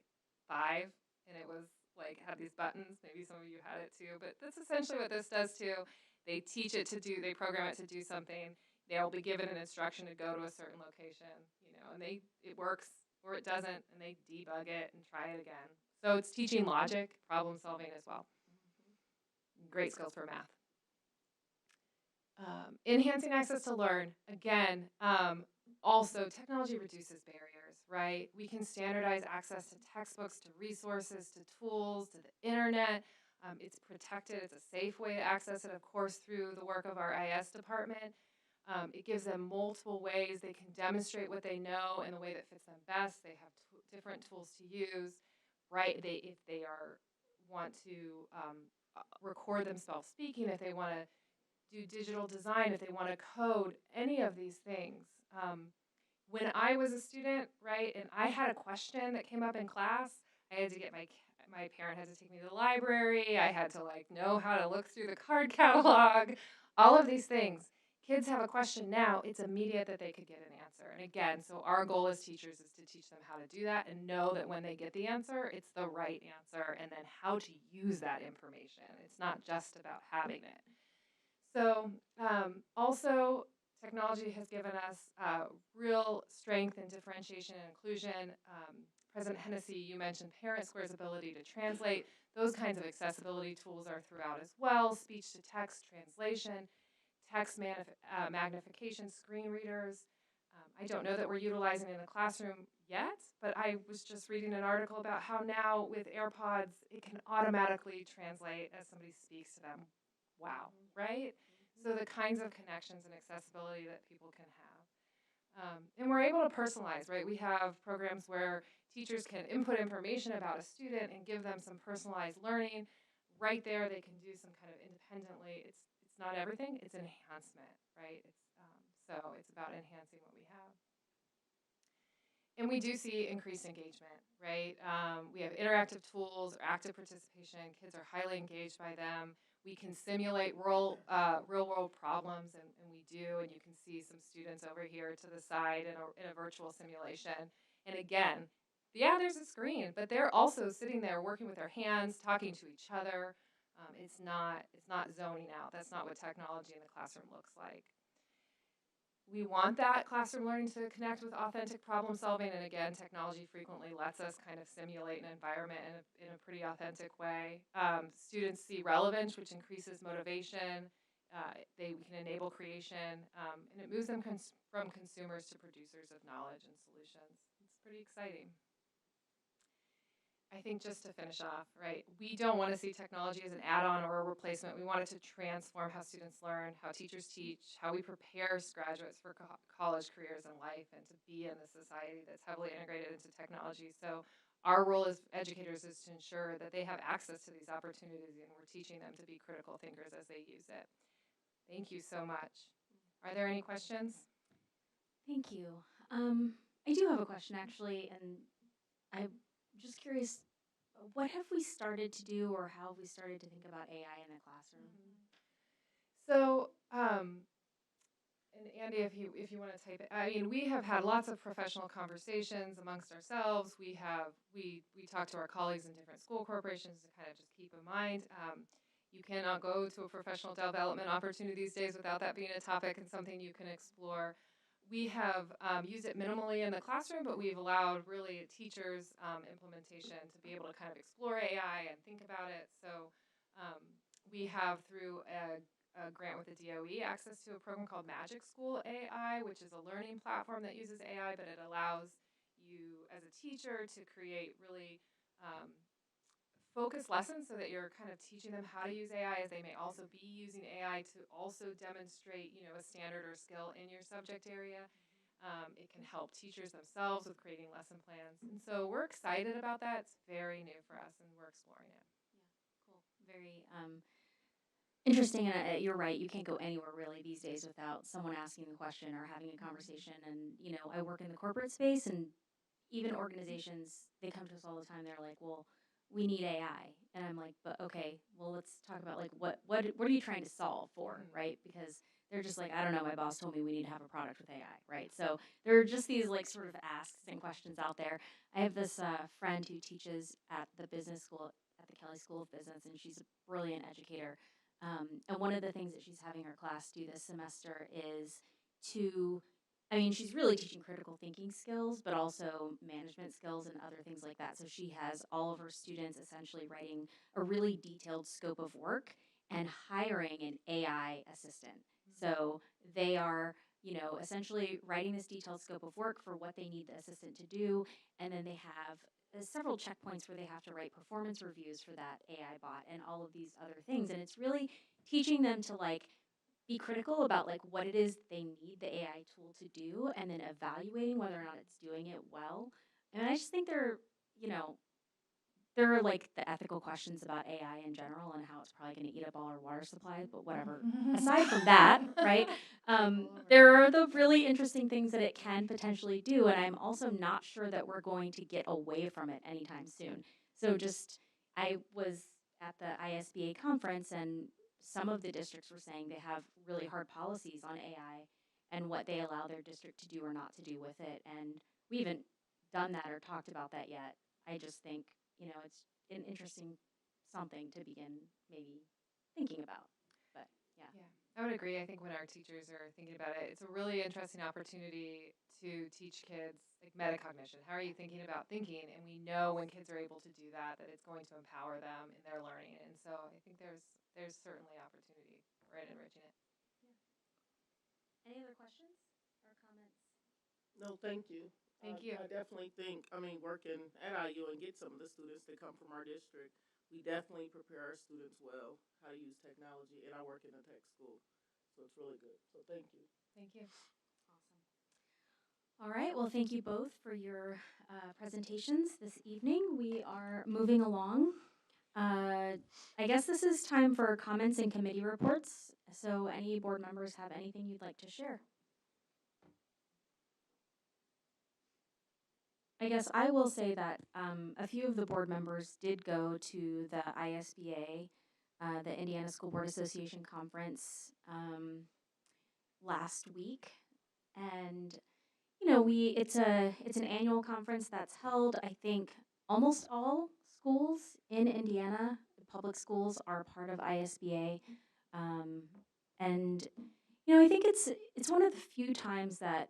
5, and it was like had these buttons. Maybe some of you had it too, but that's essentially what this does too. They teach it to do, they program it to do something. They'll be given an instruction to go to a certain location, and it works or it doesn't, and they debug it and try it again. So it's teaching logic, problem solving as well. Great skills for math. Enhancing access to learn. Again, also technology reduces barriers, right? We can standardize access to textbooks, to resources, to tools, to the internet. It's protected. It's a safe way to access it, of course, through the work of our IS department. It gives them multiple ways they can demonstrate what they know in the way that fits them best. They have different tools to use, right? If they want to record themselves speaking, if they want to do digital design, if they want to code, any of these things. When I was a student, right, and I had a question that came up in class, I had to get my parent had to take me to the library. I had to know how to look through the card catalog, all of these things. Kids have a question now, it's immediate that they could get an answer. And again, so our goal as teachers is to teach them how to do that and know that when they get the answer, it's the right answer, and then how to use that information. It's not just about having it. So also, technology has given us real strength in differentiation and inclusion. President Hennessy, you mentioned Parent Square's ability to translate. Those kinds of accessibility tools are throughout as well. Speech to text translation, text magnification, screen readers. I don't know that we're utilizing it in the classroom yet, but I was just reading an article about how now with AirPods, it can automatically translate as somebody speaks to them. Wow, right? So the kinds of connections and accessibility that people can have. And we're able to personalize, right? We have programs where teachers can input information about a student and give them some personalized learning. Right there, they can do some kind of independently. It's not everything, it's enhancement, right? So it's about enhancing what we have. And we do see increased engagement, right? We have interactive tools or active participation. Kids are highly engaged by them. We can simulate real world problems, and we do. And you can see some students over here to the side in a virtual simulation. And again, yeah, there's a screen, but they're also sitting there working with their hands, talking to each other. It's not zoning out. That's not what technology in the classroom looks like. We want that classroom learning to connect with authentic problem solving, and again, technology frequently lets us kind of simulate an environment in a pretty authentic way. Students see relevance, which increases motivation. We can enable creation, and it moves them from consumers to producers of knowledge and solutions. It's pretty exciting. I think just to finish off, right, we don't want to see technology as an add-on or a replacement. We want it to transform how students learn, how teachers teach, how we prepare graduates for college careers and life, and to be in a society that's heavily integrated into technology. So our role as educators is to ensure that they have access to these opportunities, and we're teaching them to be critical thinkers as they use it. Thank you so much. Are there any questions? Thank you. I do have a question actually, and I'm just curious, what have we started to do or how have we started to think about AI in the classroom? So, and Andy, if you want to type it, I mean, we have had lots of professional conversations amongst ourselves. We talk to our colleagues in different school corporations to kind of just keep in mind. You cannot go to a professional development opportunity these days without that being a topic and something you can explore. We have used it minimally in the classroom, but we've allowed really teachers implementation to be able to kind of explore AI and think about it. So we have through a grant with the DOE access to a program called Magic School AI, which is a learning platform that uses AI, but it allows you as a teacher to create really focused lessons so that you're kind of teaching them how to use AI, as they may also be using AI to also demonstrate, a standard or skill in your subject area. It can help teachers themselves with creating lesson plans. And so we're excited about that. It's very new for us and we're exploring it. Cool. Very interesting, and you're right. You can't go anywhere really these days without someone asking the question or having a conversation. And I work in the corporate space, and even organizations, they come to us all the time. They're like, "Well, we need AI," and I'm like, "But okay, well, let's talk about like what are you trying to solve for, right?" Because they're just like, "I don't know. My boss told me we need to have a product with AI, right?" So there are just these like sort of asks and questions out there. I have this friend who teaches at the business school at the Kelly School of Business, and she's a brilliant educator. And one of the things that she's having her class do this semester is to, I mean, she's really teaching critical thinking skills, but also management skills and other things like that. So she has all of her students essentially writing a really detailed scope of work and hiring an AI assistant. So they are, essentially writing this detailed scope of work for what they need the assistant to do. And then they have several checkpoints where they have to write performance reviews for that AI bot and all of these other things. And it's really teaching them to like be critical about like what it is they need the AI tool to do and then evaluating whether or not it's doing it well. And I just think you know, there are like the ethical questions about AI in general and how it's probably going to eat up all our water supplies, but whatever. Aside from that, right? There are the really interesting things that it can potentially do, and I'm also not sure that we're going to get away from it anytime soon. So I was at the ISBA conference, and some of the districts were saying they have really hard policies on AI and what they allow their district to do or not to do with it, and we haven't done that or talked about that yet. I just think it's an interesting something to begin maybe thinking about. But yeah. Yeah, I would agree. I think when our teachers are thinking about it, it's a really interesting opportunity to teach kids like metacognition. How are you thinking about thinking? And we know when kids are able to do that, that it's going to empower them in their learning. And so I think there's certainly opportunity for it enriching it. Any other questions or comments? No, thank you. Thank you. I definitely think, working at IU and get some of the students that come from our district, we definitely prepare our students well how to use technology. And I work in a tech school, so it's really good. So thank you. Thank you. Awesome. All right. Well, thank you both for your presentations this evening. We are moving along. I guess this is time for comments and committee reports. So, any board members have anything you'd like to share? I guess I will say that a few of the board members did go to the ISBA, the Indiana School Board Association conference last week, and it's an annual conference that's held. I think almost all schools in Indiana, public schools, are part of ISBA, and I think it's one of the few times that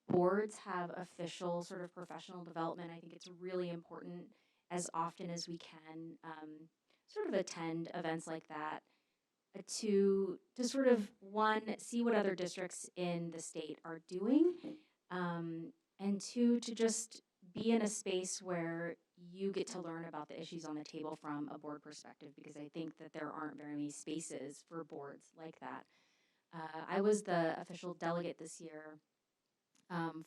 boards have official sort of professional development. I think it's really important as often as we can sort of attend events like that to sort of one see what other districts in the state are doing, and two to just be in a space where you get to learn about the issues on the table from a board perspective, because I think that there aren't very many spaces for boards like that. I was the official delegate this year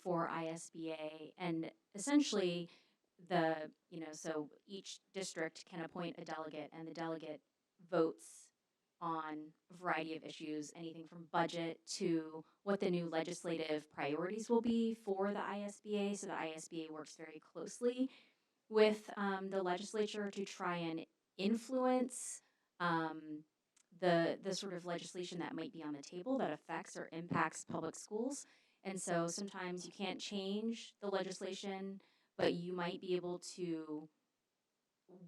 for ISBA, and essentially so each district can appoint a delegate, and the delegate votes on a variety of issues, anything from budget to what the new legislative priorities will be for the ISBA. So the ISBA works very closely with the legislature to try and influence the sort of legislation that might be on the table that affects or impacts public schools. And so sometimes you can't change the legislation, but you might be able to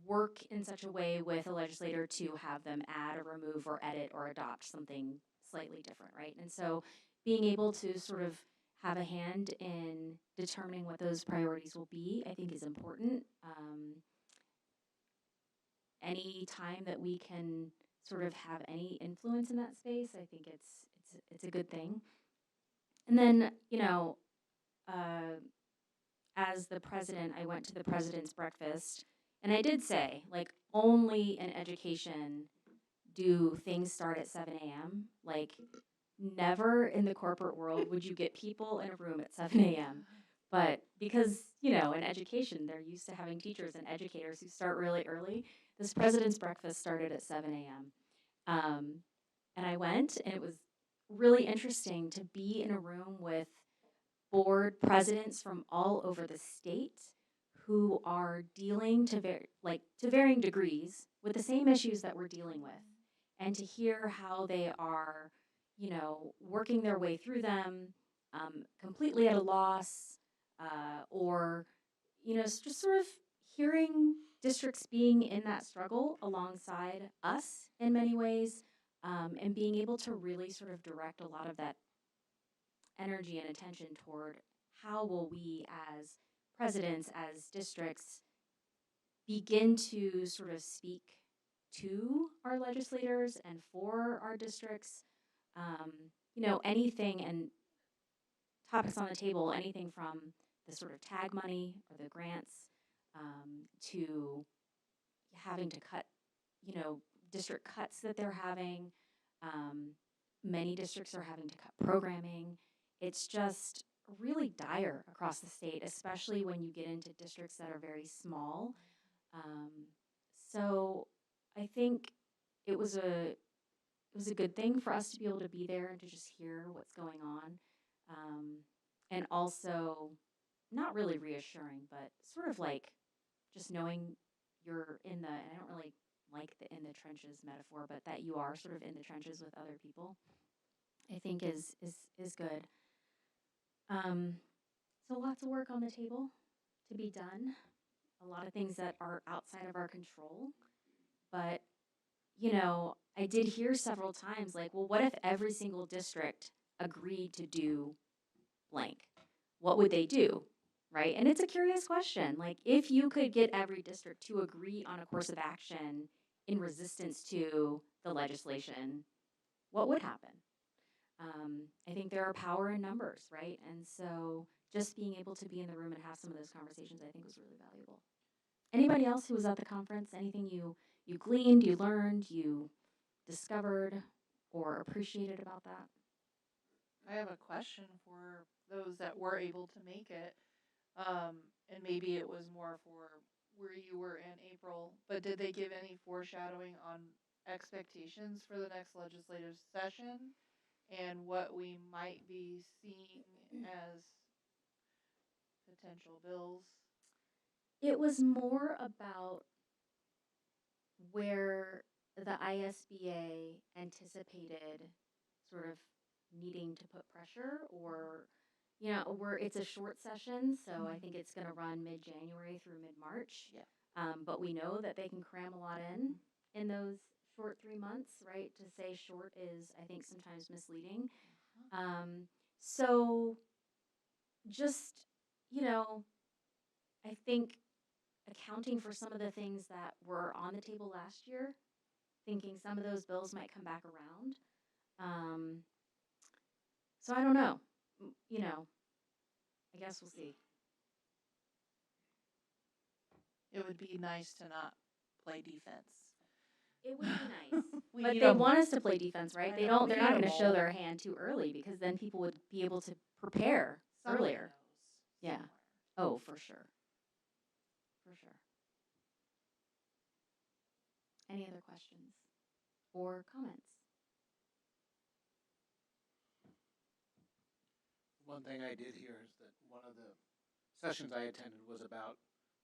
work in such a way with a legislator to have them add or remove or edit or adopt something slightly different, right? And so being able to sort of have a hand in determining what those priorities will be, I think is important. Any time that we can sort of have any influence in that space, I think it's a good thing. And then, as the president, I went to the president's breakfast, and I did say, like, only in education do things start at 7 a.m. Like, never in the corporate world would you get people in a room at 7 a.m. But because, in education, they're used to having teachers and educators who start really early, this president's breakfast started at 7 a.m. And I went, and it was really interesting to be in a room with board presidents from all over the state who are dealing to varying degrees with the same issues that we're dealing with, and to hear how they are, working their way through them, completely at a loss, or just sort of hearing districts being in that struggle alongside us in many ways, and being able to really sort of direct a lot of that energy and attention toward how will we as presidents, as districts, begin to sort of speak to our legislators and for our districts. Anything and topics on the table, anything from the sort of tag money or the grants, to having to cut, district cuts that they're having. Many districts are having to cut programming. It's just really dire across the state, especially when you get into districts that are very small. So I think it was a good thing for us to be able to be there and to just hear what's going on, and also not really reassuring, but sort of like just knowing you're in the. And I don't really like the in the trenches metaphor, but that you are sort of in the trenches with other people, I think is good. So lots of work on the table to be done. A lot of things that are outside of our control. But, I did hear several times, like, well, what if every single district agreed to do blank? What would they do? Right? And it's a curious question. Like, if you could get every district to agree on a course of action in resistance to the legislation, what would happen? I think there are power in numbers, right? And so just being able to be in the room and have some of those conversations, I think, was really valuable. Anybody else who was at the conference? Anything you gleaned, you learned, you discovered, or appreciated about that? I have a question for those that were able to make it. And maybe it was more for where you were in April, but did they give any foreshadowing on expectations for the next legislative session and what we might be seeing as potential bills? It was more about where the ISBA anticipated sort of needing to put pressure, or where it's a short session, so I think it's going to run mid-January through mid-March. Yeah. But we know that they can cram a lot in those short 3 months, right? To say short is, I think, sometimes misleading. So just, I think accounting for some of the things that were on the table last year, thinking some of those bills might come back around. So I don't know. I guess we'll see. It would be nice to not play defense. It would be nice. We But need they 'em. want us to play defense, right? I They know, don't. we They're need not 'em going to show all. their hand too early, because then people would be able to prepare Somebody earlier. knows Yeah. somewhere. Oh, for sure. For sure. Any other questions or comments? One thing I did hear is that one of the sessions I attended was about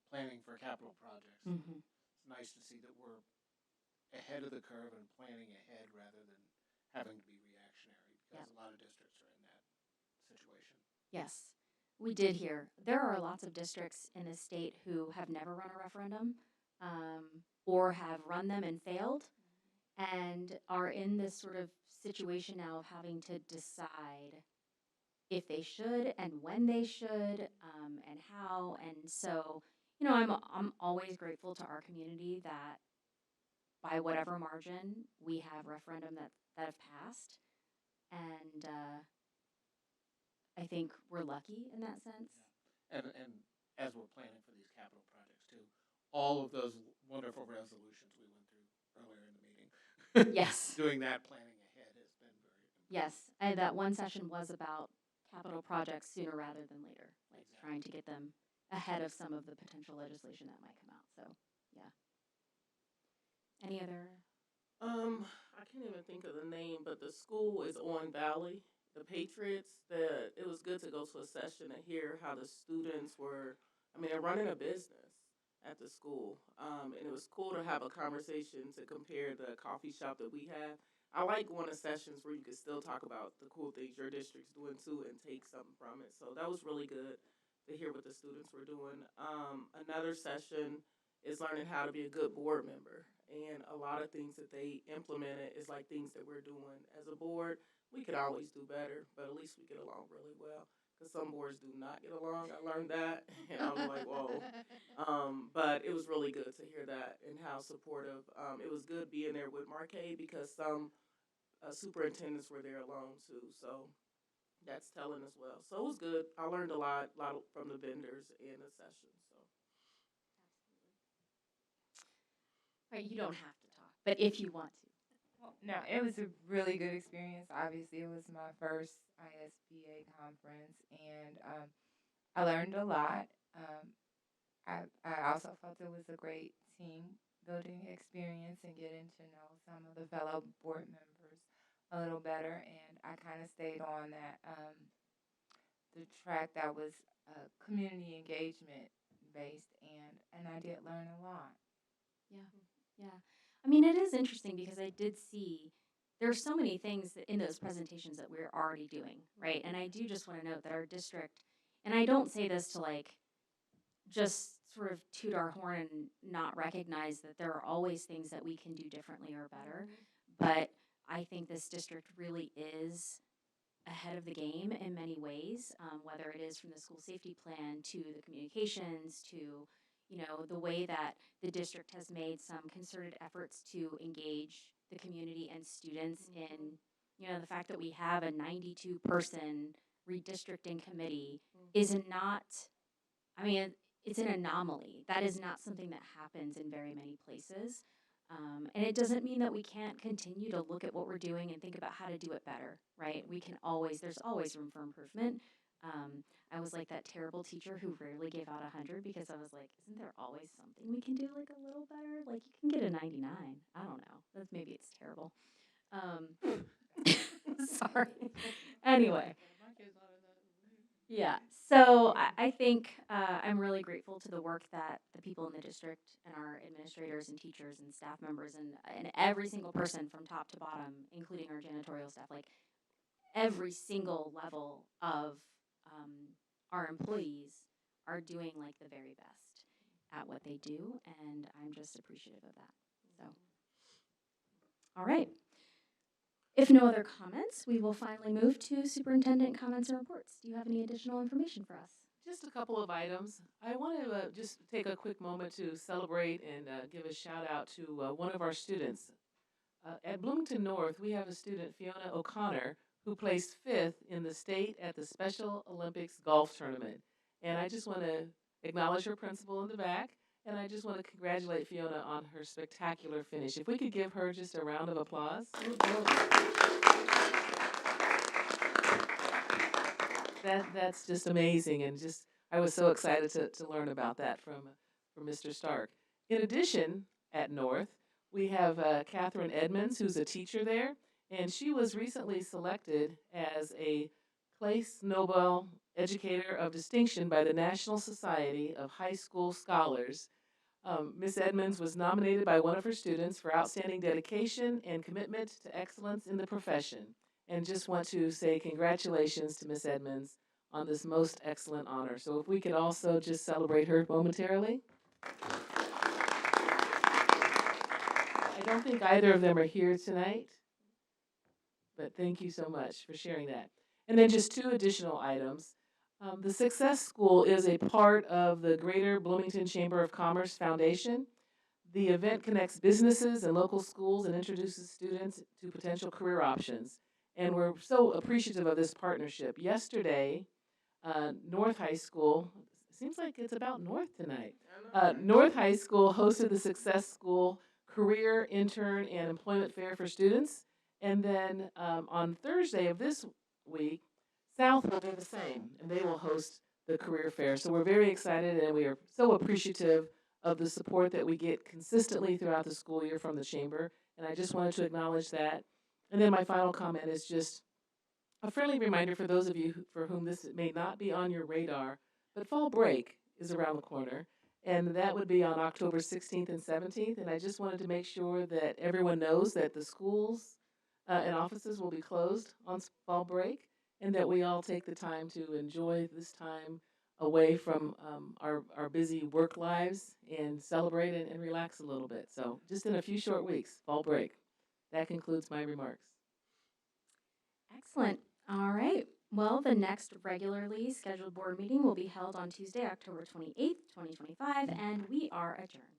planning for capital projects. Mm-hmm. It's nice to see that we're ahead of the curve and planning ahead rather than having to be reactionary, because Yep. a lot of districts are in that situation. Yes, we did hear. There are lots of districts in the state who have never run a referendum, or have run them and failed, and are in this sort of situation now of having to decide if they should and when they should, and how. And so, I'm always grateful to our community that by whatever margin we have referendum that have passed, and I think we're lucky in that sense. And as we're planning for these capital projects too, all of those wonderful resolutions we went through earlier in the meeting. Yes. Doing that planning ahead has been very important. Yes, that one session was about capital projects sooner rather than later, like trying to get them ahead of some of the potential legislation that might come out. So, yeah. Any other? I can't even think of the name, but the school is on Valley, the Patriots. That it was good to go to a session and hear how the students were. I mean, they're running a business at the school, and it was cool to have a conversation to compare the coffee shop that we have. I like going to sessions where you can still talk about the cool things your district's doing too and take something from it. So that was really good to hear what the students were doing. Another session is learning how to be a good board member. And a lot of things that they implemented is like things that we're doing as a board. We could always do better, but at least we get along really well. Because some boards do not get along. I learned that, and I was like, whoa. But it was really good to hear that and how supportive. It was good being there with Marquet because some superintendents were there alone too. So that's telling as well. So it was good. I learned a lot from the vendors and the session. So. Right, you don't have to talk, but if you want to. Well, no, it was a really good experience. Obviously, it was my first ISBA conference, and I learned a lot. Um, I also felt it was a great team building experience and getting to know some of the fellow board members a little better. And I kind of stayed on that the track that was community engagement based, and I did learn a lot. Yeah, yeah. I mean, it is interesting because I did see there's so many things in those presentations that we're already doing, right? And I do just want to note that our district, and I don't say this to like just sort of toot our horn and not recognize that there are always things that we can do differently or better. But I think this district really is ahead of the game in many ways, whether it is from the school safety plan to the communications to, the way that the district has made some concerted efforts to engage the community and students in, the fact that we have a 92-person redistricting committee is not, I mean, it's an anomaly. That is not something that happens in very many places. And it doesn't mean that we can't continue to look at what we're doing and think about how to do it better, right? There's always room for improvement. I was like that terrible teacher who rarely gave out 100 because I was like, isn't there always something we can do like a little better? Like you can get a 99. I don't know. Maybe it's terrible. Sorry. Anyway. Yeah. So I think I'm really grateful to the work that the people in the district and our administrators and teachers and staff members and every single person from top to bottom, including our janitorial staff, like every single level of our employees are doing like the very best at what they do. And I'm just appreciative of that. So, all right. If no other comments, we will finally move to superintendent comments and reports. Do you have any additional information for us? Just a couple of items. I want to just take a quick moment to celebrate and give a shout out to one of our students. At Bloomington North, we have a student, Fiona O'Connor, who placed 5th in the state at the Special Olympics golf tournament. And I just want to acknowledge her principal in the back, and I just want to congratulate Fiona on her spectacular finish. If we could give her just a round of applause. That's just amazing, and just I was so excited to learn about that from Mr. Stark. In addition, at North, we have Catherine Edmonds, who's a teacher there, and she was recently selected as a Place Nobel Educator of Distinction by the National Society of High School Scholars. Ms. Edmonds was nominated by one of her students for outstanding dedication and commitment to excellence in the profession. And just want to say congratulations to Ms. Edmonds on this most excellent honor. So if we could also just celebrate her momentarily. I don't think either of them are here tonight, but thank you so much for sharing that. And then just two additional items. The Success School is a part of the Greater Bloomington Chamber of Commerce Foundation. The event connects businesses and local schools and introduces students to potential career options. And we're so appreciative of this partnership. Yesterday, North High School, seems like it's about North tonight. North High School hosted the Success School Career, Intern, and Employment Fair for students. And then on Thursday of this week, South will do the same, and they will host the career fair. So we're very excited, and we are so appreciative of the support that we get consistently throughout the school year from the chamber. And I just wanted to acknowledge that. And then my final comment is just a friendly reminder for those of you for whom this may not be on your radar, but fall break is around the corner. And that would be on October 16th and 17th. And I just wanted to make sure that everyone knows that the schools and offices will be closed on fall break, and that we all take the time to enjoy this time away from our busy work lives and celebrate and relax a little bit. So just in a few short weeks, fall break. That concludes my remarks. Excellent. All right. Well, the next regularly scheduled board meeting will be held on Tuesday, October 28th, 2025, and we are adjourned.